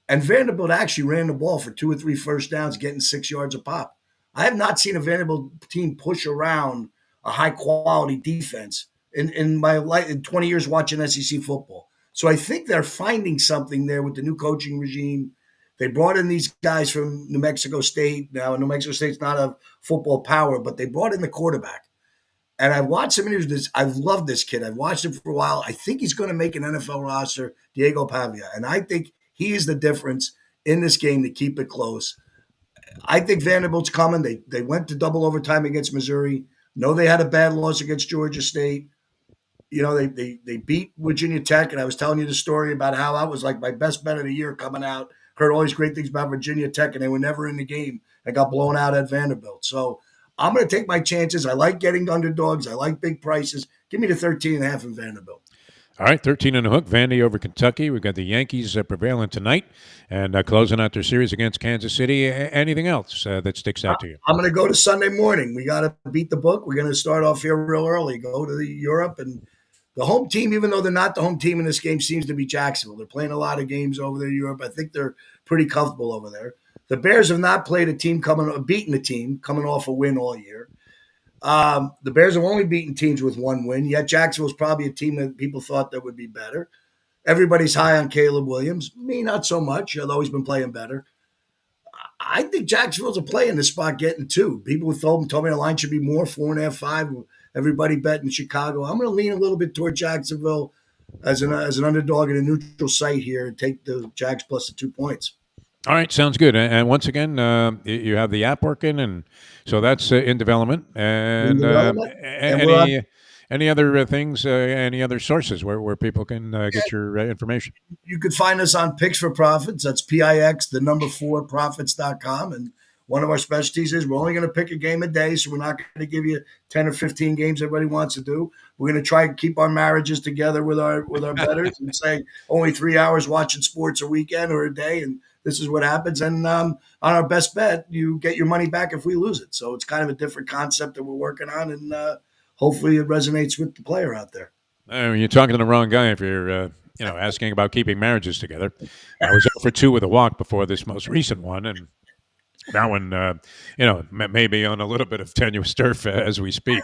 And Vanderbilt actually ran the ball for 2 or 3 first downs, getting 6 yards a pop. I have not seen a Vanderbilt team push around a high quality defense in my life in 20 years watching SEC football. So I think they're finding something there with the new coaching regime. They brought in these guys from New Mexico State. Now, New Mexico State's not a football power, but they brought in the quarterback. And I've watched some interviews. I've loved this kid. I've watched him for a while. I think he's going to make an NFL roster, Diego Pavia. And I think he is the difference in this game to keep it close. I think Vanderbilt's coming. They went to double overtime against Missouri. No, they had a bad loss against Georgia State. They beat Virginia Tech, and I was telling you the story about how that was like my best bet of the year coming out. Heard all these great things about Virginia Tech, and they were never in the game and got blown out at Vanderbilt. So I'm going to take my chances. I like getting underdogs. I like big prices. Give me the 13.5 in Vanderbilt. All right, 13 and a hook, Vandy over Kentucky. We've got the Yankees prevailing tonight and closing out their series against Kansas City. Anything else that sticks out to you? I'm going to go to Sunday morning. We got to beat the book. We're going to start off here real early, go to Europe. And the home team, even though they're not the home team in this game, seems to be Jacksonville. They're playing a lot of games over there in Europe. I think they're pretty comfortable over there. The Bears have not played beaten a team coming off a win all year. The Bears have only beaten teams with one win, yet Jacksonville's probably a team that people thought that would be better. Everybody's high on Caleb Williams. Me, not so much, although he's been playing better. I think Jacksonville's a play in this spot getting two. People who told me the line should be more, 4.5, 5. Everybody betting Chicago. I'm going to lean a little bit toward Jacksonville as an underdog in a neutral site here and take the Jags plus the 2 points. All right, sounds good. And once again, you have the app working, and so that's in development. And any other things, any other sources where people can get your information? You could find us on Picks for Profits. That's PIX, the number 4 profits.com. And one of our specialties is we're only going to pick a game a day, so we're not going to give you 10 or 15 games everybody wants to do. We're going to try to keep our marriages together with our bettors and say only 3 hours watching sports a weekend or a day, and this is what happens. And on our best bet, you get your money back if we lose it. So it's kind of a different concept that we're working on, and hopefully it resonates with the player out there. You're talking to the wrong guy if you're asking about keeping marriages together. I was 0 for 2 with a walk before this most recent one, and That one, maybe on a little bit of tenuous turf as we speak.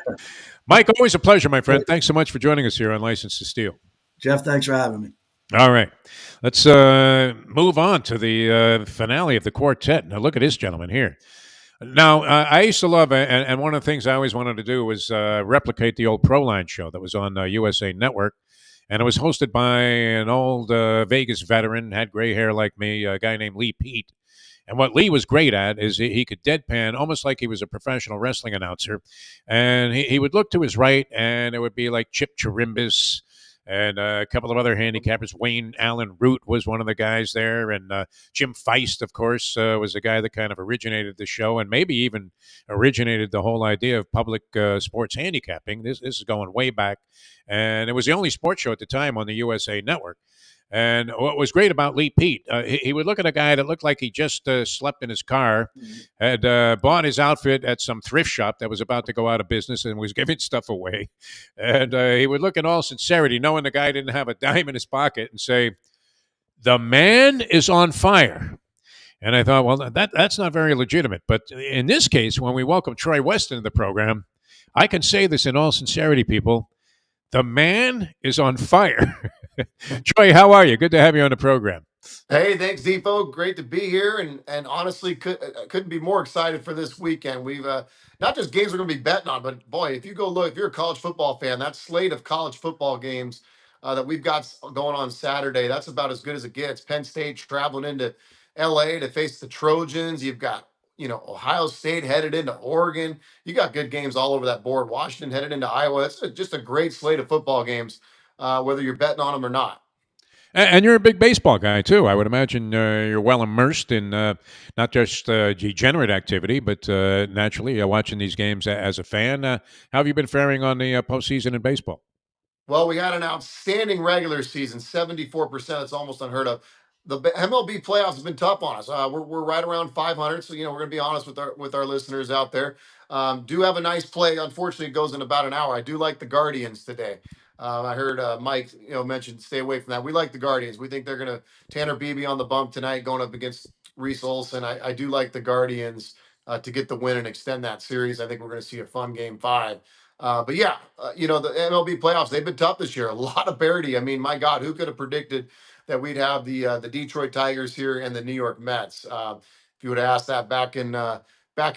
Mike, always a pleasure, my friend. Thanks so much for joining us here on License to Steal. Jeff, thanks for having me. All right. Let's move on to the finale of the quartet. Now, look at this gentleman here. Now, I used to love, and one of the things I always wanted to do was replicate the old Proline show that was on USA Network. And it was hosted by an old Vegas veteran, had gray hair like me, a guy named Lee Pete. And what Lee was great at is he could deadpan almost like he was a professional wrestling announcer. And he would look to his right, and it would be like Chip Chirimbus and a couple of other handicappers. Wayne Allen Root was one of the guys there. And Jim Feist, of course, was the guy that kind of originated the show and maybe even originated the whole idea of public sports handicapping. This is going way back. And it was the only sports show at the time on the USA Network. And what was great about Lee Pete, he would look at a guy that looked like he just slept in his car, had bought his outfit at some thrift shop that was about to go out of business and was giving stuff away. And he would look in all sincerity, knowing the guy didn't have a dime in his pocket, and say, "The man is on fire." And I thought, well, that's not very legitimate. But in this case, when we welcome Troy West into the program, I can say this in all sincerity, people. The man is on fire. Troy, how are you? Good to have you on the program. Hey, thanks, Defo. Great to be here, and honestly, couldn't be more excited for this weekend. We've not just games we're going to be betting on, but boy, if you go look, if you're a college football fan, that slate of college football games that we've got going on Saturday, that's about as good as it gets. Penn State traveling into L.A. to face the Trojans. You've got Ohio State headed into Oregon. You got good games all over that board. Washington headed into Iowa. It's just a great slate of football games, whether you're betting on them or not. And you're a big baseball guy, too. I would imagine you're well immersed in not just degenerate activity, but naturally watching these games as a fan. How have you been faring on the postseason in baseball? Well, we had an outstanding regular season, 74%. It's almost unheard of. The MLB playoffs have been tough on us. We're right around 500, so we're going to be honest with our listeners out there. Do have a nice play. Unfortunately, it goes in about an hour. I do like the Guardians today. I heard Mike mention stay away from that. We like the Guardians. We think they're going to Tanner Beebe on the bump tonight, going up against Reese Olson. I do like the Guardians to get the win and extend that series. I think we're going to see a fun game 5. But yeah, the MLB playoffs, they've been tough this year. A lot of parity. I mean, my God, who could have predicted that we'd have the Detroit Tigers here and the New York Mets? If you would have asked that back in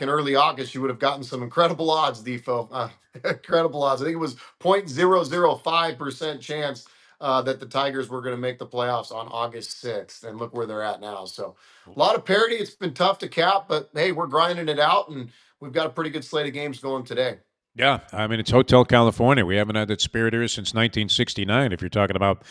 early August, you would have gotten some incredible odds, Defo. Incredible odds. I think it was 0.005% chance that the Tigers were going to make the playoffs on August 6th. And look where they're at now. So a lot of parity. It's been tough to cap, but hey, we're grinding it out, and we've got a pretty good slate of games going today. Yeah, I mean, it's Hotel California. We haven't had that spirit here since 1969. If you're talking about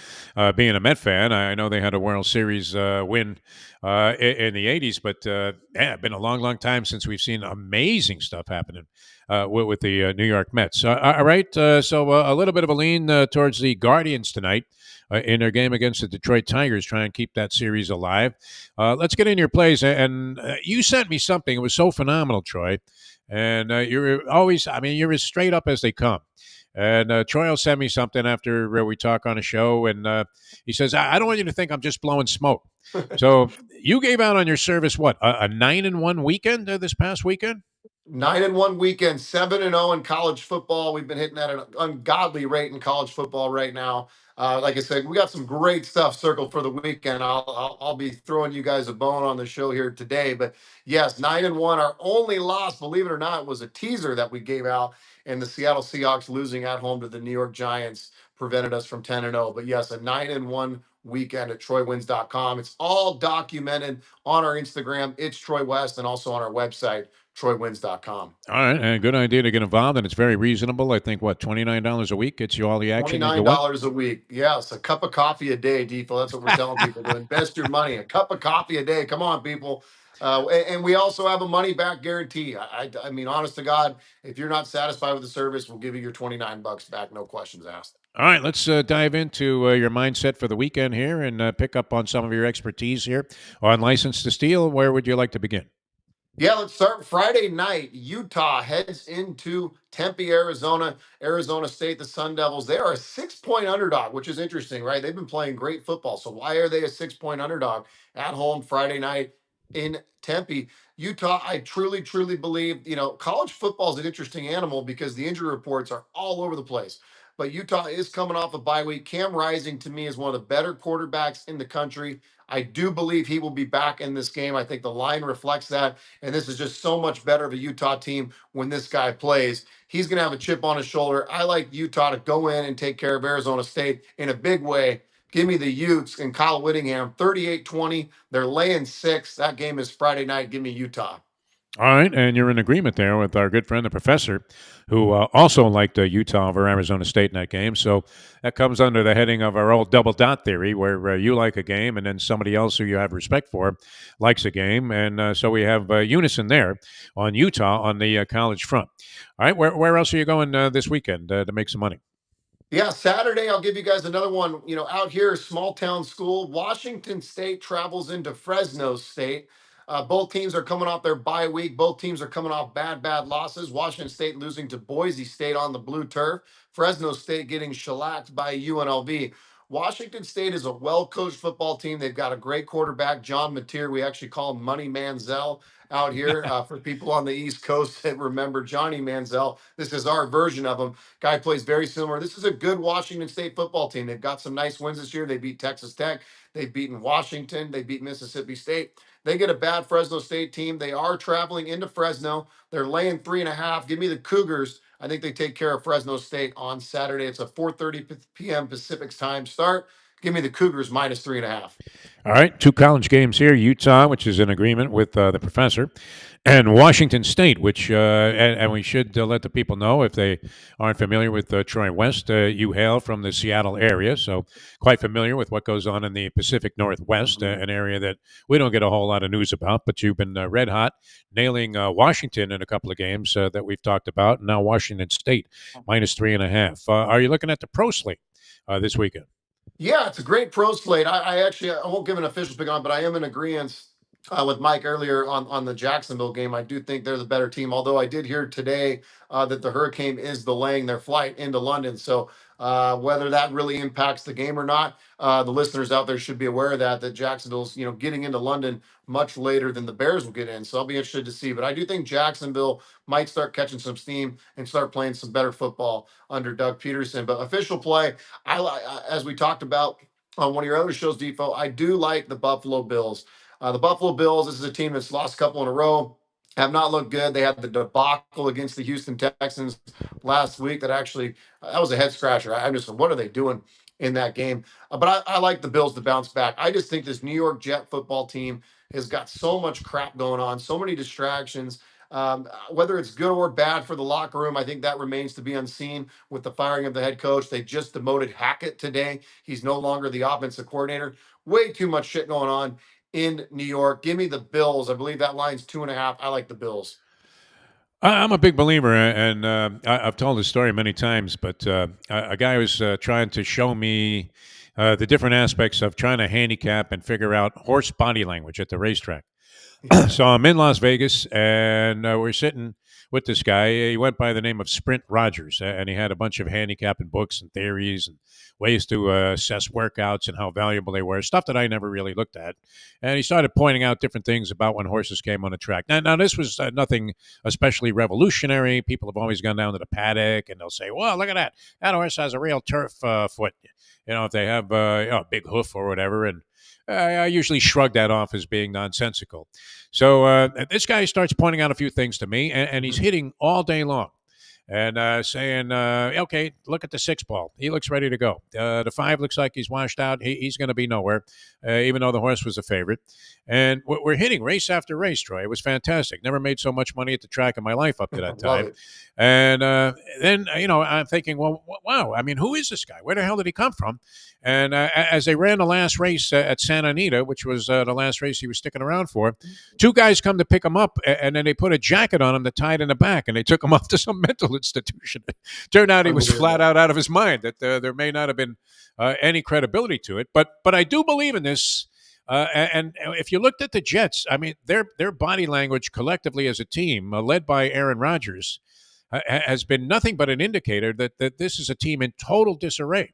being a Met fan, I know they had a World Series win in the 80s, but it's been a long, long time since we've seen amazing stuff happening with the New York Mets. All right, so a little bit of a lean towards the Guardians tonight in their game against the Detroit Tigers, try and keep that series alive. Let's get in your plays. And you sent me something. It was so phenomenal, Troy. And you're always, I mean, you're as straight up as they come. And Troy will send me something after we talk on a show, and he says, "I don't want you to think I'm just blowing smoke." So you gave out on your service what a 9-1 weekend this past weekend. 9-1 weekend, 7-0 in college football. We've been hitting at an ungodly rate in college football right now. Like I said, we got some great stuff circled for the weekend. I'll be throwing you guys a bone on the show here today. But yes, 9-1. Our only loss, believe it or not, was a teaser that we gave out, and the Seattle Seahawks losing at home to the New York Giants prevented us from 10-0. But yes, a 9-1 weekend at TroyWins.com. It's all documented on our Instagram. It's Troy West, and also on our website, TroyWins.com. All right, and good idea to get involved, and it's very reasonable. I think $29 a week gets you all the action. $29 a week. Yes, a cup of coffee a day, Defo. That's what we're telling people to invest your money. A cup of coffee a day. Come on, people. And we also have a money back guarantee. I mean, honest to God, if you're not satisfied with the service, we'll give you your $29 back, no questions asked. All right, let's dive into your mindset for the weekend here and pick up on some of your expertise here on License to Steal. Where would you like to begin? Yeah, let's start Friday night. Utah heads into Tempe, Arizona. Arizona State, the Sun Devils. They are a 6-point underdog, which is interesting, right? They've been playing great football. So why are they a 6-point underdog at home Friday night? in Tempe. Utah, I truly, truly believe, college football is an interesting animal because the injury reports are all over the place. But Utah is coming off a bye week. Cam Rising, to me, is one of the better quarterbacks in the country. I do believe he will be back in this game. I think the line reflects that. And this is just so much better of a Utah team when this guy plays. He's going to have a chip on his shoulder. I like Utah to go in and take care of Arizona State in a big way. Give me the Utes and Kyle Whittingham, 38-20. They're laying 6. That game is Friday night. Give me Utah. All right, and you're in agreement there with our good friend, the professor, who also liked Utah over Arizona State in that game. So that comes under the heading of our old double dot theory, where you like a game and then somebody else who you have respect for likes a game. And so we have unison there on Utah on the college front. All right, where else are you going this weekend to make some money? Yeah, Saturday, I'll give you guys another one. Out here, small town school. Washington State travels into Fresno State. Both teams are coming off their bye week. Both teams are coming off bad losses. Washington State losing to Boise State on the blue turf. Fresno State getting shellacked by UNLV. Washington State is a well-coached football team. They've got a great quarterback, John Mateer. We actually call him Money Manziel out here. For people on the East Coast that remember Johnny Manziel, this is our version of him. Guy plays very similar. This is a good Washington State football team. They've got some nice wins this year. They beat Texas Tech. They've beaten Washington. They beat Mississippi State. They get a bad Fresno State team. They are traveling into Fresno. They're laying 3.5. Give me the Cougars. I think they take care of Fresno State on Saturday. It's a 4:30 p.m. Pacific time start. Give me the Cougars minus 3.5. All right, 2 college games here. Utah, which is in agreement with the professor, and Washington State, which, and we should let the people know if they aren't familiar with Troy West, you hail from the Seattle area, so quite familiar with what goes on in the Pacific Northwest, an area that we don't get a whole lot of news about, but you've been red hot, nailing Washington in a couple of games that we've talked about, and now Washington State, minus 3.5. Are you looking at the pro slate this weekend? Yeah, it's a great pro slate. I won't give an official pick on, but I am in agreement with Mike earlier on the Jacksonville game. I do think they're the better team. Although I did hear today that the Hurricane is delaying their flight into London. So whether that really impacts the game or not, the listeners out there should be aware of that Jacksonville's getting into London much later than the Bears will get in. So I'll be interested to see. But I do think Jacksonville might start catching some steam and start playing some better football under Doug Peterson. But official play, as we talked about on one of your other shows, Defo, I do like the Buffalo Bills. The Buffalo Bills, this is a team that's lost a couple in a row, have not looked good. They had the debacle against the Houston Texans last week that was a head scratcher. I'm just, what are they doing in that game? But I like the Bills to bounce back. I just think this New York Jet football team has got so much crap going on, so many distractions. Whether it's good or bad for the locker room, I think that remains to be unseen with the firing of the head coach. They just demoted Hackett today. He's no longer the offensive coordinator. Way too much shit going on in New York. Give me the Bills. I believe that line's 2.5. I like the Bills. I'm a big believer, and I've told this story many times, but a guy was trying to show me the different aspects of trying to handicap and figure out horse body language at the racetrack. So I'm in Las Vegas, and we're sitting with this guy. He went by the name of Sprint Rogers, and he had a bunch of handicapping books and theories and ways to assess workouts and how valuable they were, stuff that I never really looked at. And he started pointing out different things about when horses came on the track. Now this was nothing especially revolutionary. People have always gone down to the paddock, and they'll say, well, look at that. That horse has a real turf foot. If they have a big hoof or whatever, and I usually shrug that off as being nonsensical. So this guy starts pointing out a few things to me, and he's hitting all day long and saying, okay, look at the 6 ball. He looks ready to go. The 5 looks like he's washed out. He's going to be nowhere, even though the horse was a favorite. And we're hitting race after race, Troy. It was fantastic. Never made so much money at the track in my life up to that time. And then, I'm thinking, well, wow, I mean, who is this guy? Where the hell did he come from? And as they ran the last race at Santa Anita, which was the last race he was sticking around for, 2 guys come to pick him up, and then they put a jacket on him that tied in the back, and they took him off to some mental institution. Turned out he was flat out of his mind, that there may not have been any credibility to it. But I do believe in this. And if you looked at the Jets, I mean, their body language collectively as a team, led by Aaron Rodgers, has been nothing but an indicator that this is a team in total disarray.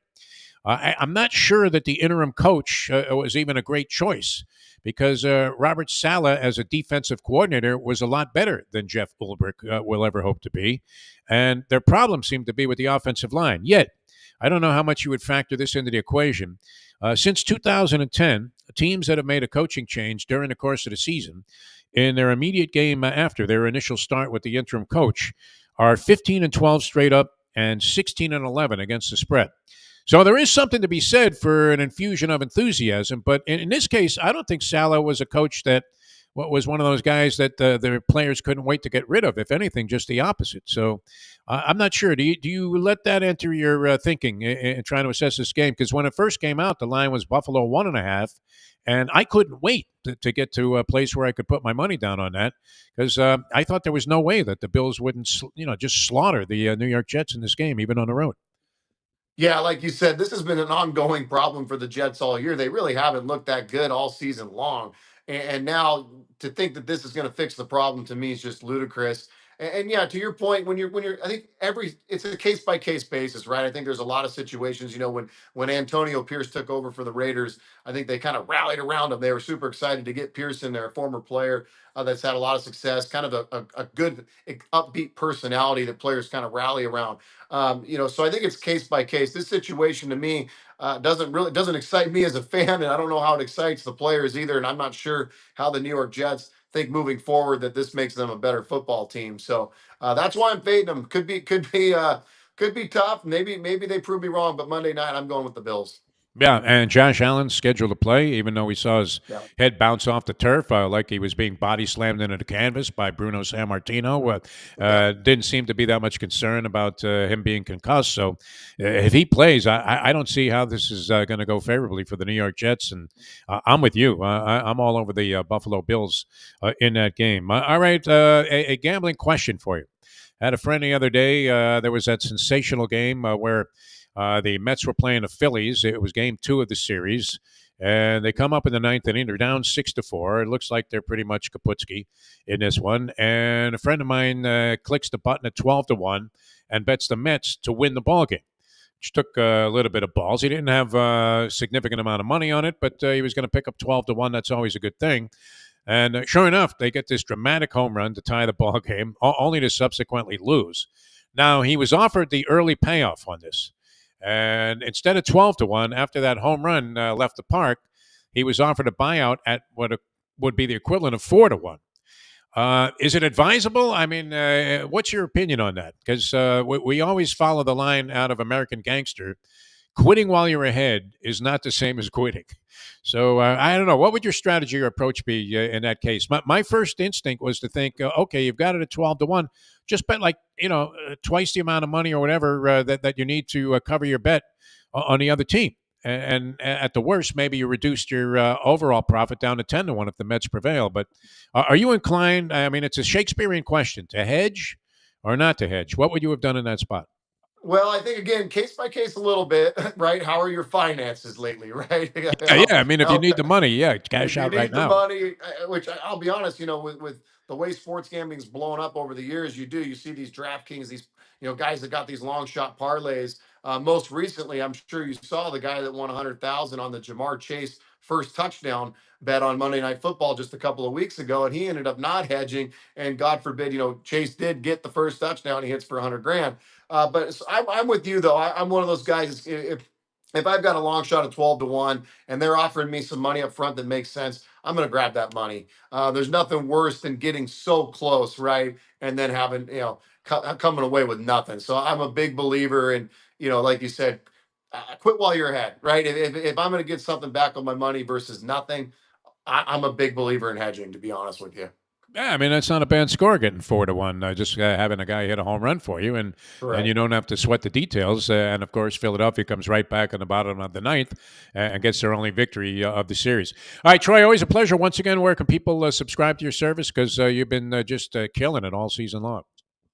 I'm not sure that the interim coach was even a great choice because Robert Saleh, as a defensive coordinator, was a lot better than Jeff Ulbrich will ever hope to be. And their problem seemed to be with the offensive line. Yet, I don't know how much you would factor this into the equation. Since 2010, teams that have made a coaching change during the course of the season, in their immediate game after their initial start with the interim coach, are 15 and 12 straight up and 16 and 11 against the spread. So there is something to be said for an infusion of enthusiasm. But in this case, I don't think Salah was a coach that was one of those guys that the players couldn't wait to get rid of. If anything, just the opposite. So I'm not sure. Do you let that enter your thinking in trying to assess this game? Because when it first came out, the line was Buffalo 1.5, and I couldn't wait to get to a place where I could put my money down on that because I thought there was no way that the Bills wouldn't, just slaughter the New York Jets in this game, even on the road. Yeah, like you said, this has been an ongoing problem for the Jets all year. They really haven't looked that good all season long. And now to think that this is going to fix the problem to me is just ludicrous. And yeah, to your point, when you're, I think it's a case by case basis, right? I think there's a lot of situations, when Antonio Pierce took over for the Raiders, I think they kind of rallied around him. They were super excited to get Pearson, their former player that's had a lot of success, kind of a good upbeat personality that players kind of rally around. So I think it's case by case. This situation to me doesn't excite me as a fan, and I don't know how it excites the players either. And I'm not sure how the New York Jets think moving forward that this makes them a better football team. So that's why I'm fading them. Could be tough. Maybe they prove me wrong, but Monday night I'm going with the Bills. Yeah, and Josh Allen scheduled to play, even though we saw his Yeah. head bounce off the turf like he was being body slammed into the canvas by Bruno Sammartino. Yeah. Didn't seem to be that much concern about him being concussed. So if he plays, I don't see how this is going to go favorably for the New York Jets. And I'm with you. I'm all over the Buffalo Bills in that game. All right, a gambling question for you. I had a friend the other day. There was that sensational game where the Mets were playing the Phillies. It was game 2 of the series, and they come up in the ninth inning. They're down 6-4. It looks like they're pretty much Kaputski in this one. And a friend of mine clicks the button at 12-1 and bets the Mets to win the ball game. Which took a little bit of balls. He didn't have a significant amount of money on it, but he was going to pick up 12-1. That's always a good thing. And sure enough, they get this dramatic home run to tie the ball game, only to subsequently lose. Now, he was offered the early payoff on this. And instead of 12-1, after that home run left the park, he was offered a buyout at what would be the equivalent of 4-1. Is it advisable? I mean, what's your opinion on that? Because we always follow the line out of American Gangster. Quitting while you're ahead is not the same as quitting. So I don't know. What would your strategy or approach be in that case? My first instinct was to think, okay, you've got it at 12-1. Just bet like twice the amount of money or whatever that you need to cover your bet on the other team. And at the worst, maybe you reduced your overall profit down to 10-1 if the Mets prevail. But are you inclined? I mean, it's a Shakespearean question: to hedge or not to hedge. What would you have done in that spot? Well, I think again, case by case, a little bit, right? How are your finances lately, right? Yeah. I mean, if you How need the money, yeah, if cash you out right need the now. money, which I'll be honest, with the way sports gambling's blown up over the years, you see these DraftKings, these guys that got these long shot parlays. Most recently, I'm sure you saw the guy that won 100,000 on the Jamar Chase first touchdown bet on Monday Night Football just a couple of weeks ago, and he ended up not hedging. And God forbid, Chase did get the first touchdown, he hits for 100 grand. But I'm with you though. I'm one of those guys. If I've got a long shot of 12-1 and they're offering me some money up front that makes sense, I'm going to grab that money. There's nothing worse than getting so close, right? And then having, coming away with nothing. So I'm a big believer in, like you said, quit while you're ahead, right? If I'm going to get something back on my money versus nothing, I'm a big believer in hedging, to be honest with you. Yeah, I mean that's not a bad score getting 4-1. Just having a guy hit a home run for you, and you Correct. don't have to sweat the details. And of course, Philadelphia comes right back in the bottom of the ninth and gets their only victory of the series. All right, Troy, always a pleasure. Once again, where can people subscribe to your service? Because you've been just killing it all season long.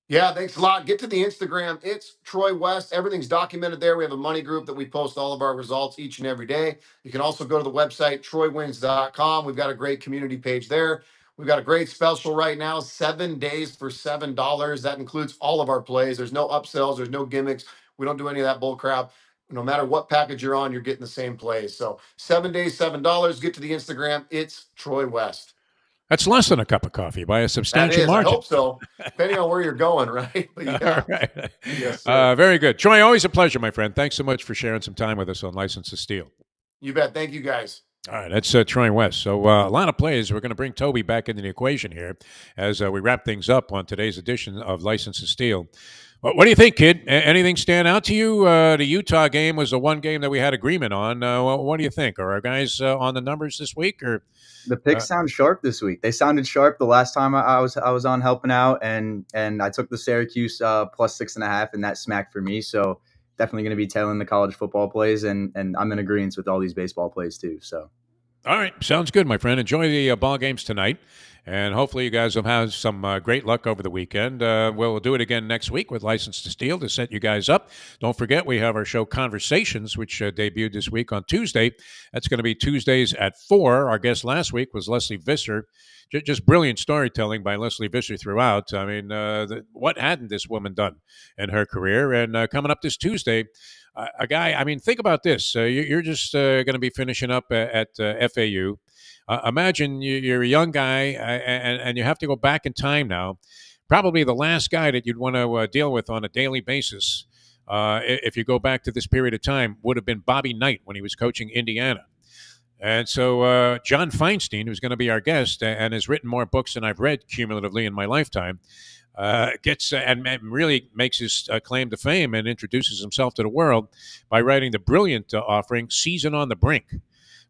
Yeah, thanks a lot. Get to the Instagram. It's Troy West. Everything's documented there. We have a money group that we post all of our results each and every day. You can also go to the website, troywins.com. We've got a great community page there. We've got a great special right now, 7 days for $7. That includes all of our plays. There's no upsells, there's no gimmicks. We don't do any of that bull crap. no matter what package you're on, you're getting the same plays. So 7 days, $7. Get to the Instagram. It's Troy West. That's less than a cup of coffee by a That substantial is. I margin. hope so. Depending on where you're going, right? But All yeah. right. Yes, sir. Very good. Troy, always a pleasure, my friend. Thanks so much for sharing some time with us on License to Steal. You bet. Thank you, guys. All right, that's Troy West. So a lot of plays. We're going to bring Toby back into the equation here as we wrap things up on today's edition of License to Steal. What do you think, kid? Anything stand out to you? The Utah game was the one game that we had agreement on. What do you think? Are our guys on the numbers this week? Or The picks sound sharp this week. They sounded sharp the last time I was on helping out, and I took the Syracuse plus 6.5, and that smacked for me. So definitely going to be tailing the college football plays, and I'm in agreement with all these baseball plays too. So. All right, sounds good, my friend. Enjoy the ball games tonight, and hopefully you guys will have some great luck over the weekend. We'll do it again next week with License to Steal to set you guys up. Don't forget, we have our show Conversations, which debuted this week on Tuesday. That's going to be Tuesdays at 4. Our guest last week was Leslie Visser. Just brilliant storytelling by Leslie Visser throughout. I mean, what hadn't this woman done in her career? And coming up this Tuesday, a guy, I mean, think about this. You're just going to be finishing up at FAU. Imagine you're a young guy and you have to go back in time now. Probably the last guy that you'd want to deal with on a daily basis, if you go back to this period of time, would have been Bobby Knight when he was coaching Indiana. And so John Feinstein, who's going to be our guest and has written more books than I've read cumulatively in my lifetime, gets and really makes his claim to fame and introduces himself to the world by writing the brilliant offering Season on the Brink,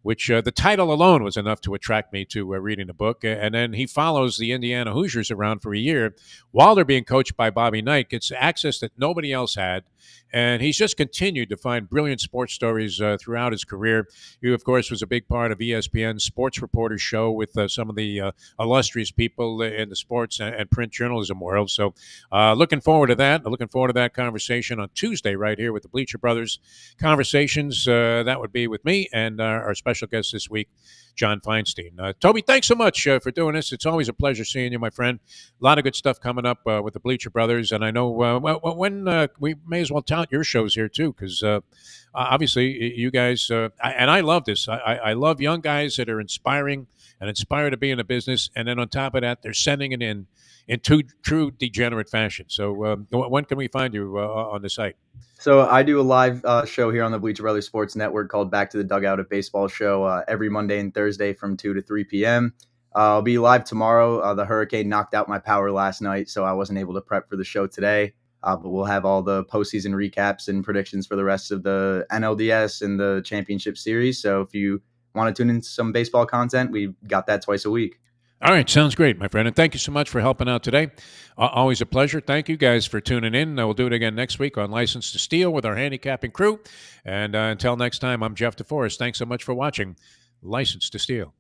which the title alone was enough to attract me to reading the book. And then he follows the Indiana Hoosiers around for a year while they're being coached by Bobby Knight, gets access that nobody else had. And he's just continued to find brilliant sports stories throughout his career. He, of course, was a big part of ESPN's Sports Reporter show with some of the illustrious people in the sports and print journalism world. So looking forward to that. Looking forward to that conversation on Tuesday right here with the Bleacher Brothers Conversations. That would be with me and our special guest this week, John Feinstein. Toby, thanks so much for doing this. It's always a pleasure seeing you, my friend. A lot of good stuff coming up with the Bleacher Brothers. And I know when we may as well tout your shows here, too, because obviously you guys, and I love this. I love young guys that are inspiring and inspired to be in a business. And then on top of that, they're sending it in true degenerate fashion. So when can we find you on the site? So I do a live show here on the Bleacher Brothers Sports Network called Back to the Dugout, a baseball show every Monday and Thursday from 2 to 3 p.m. I'll be live tomorrow. The hurricane knocked out my power last night, so I wasn't able to prep for the show today. But we'll have all the postseason recaps and predictions for the rest of the NLDS and the championship series. So if you want to tune in some baseball content, we've got that twice a week. All right, sounds great, my friend. And thank you so much for helping out today. Always a pleasure. Thank you guys for tuning in. We'll do it again next week on License to Steal with our handicapping crew. And until next time, I'm Jeff DeForest. Thanks so much for watching License to Steal.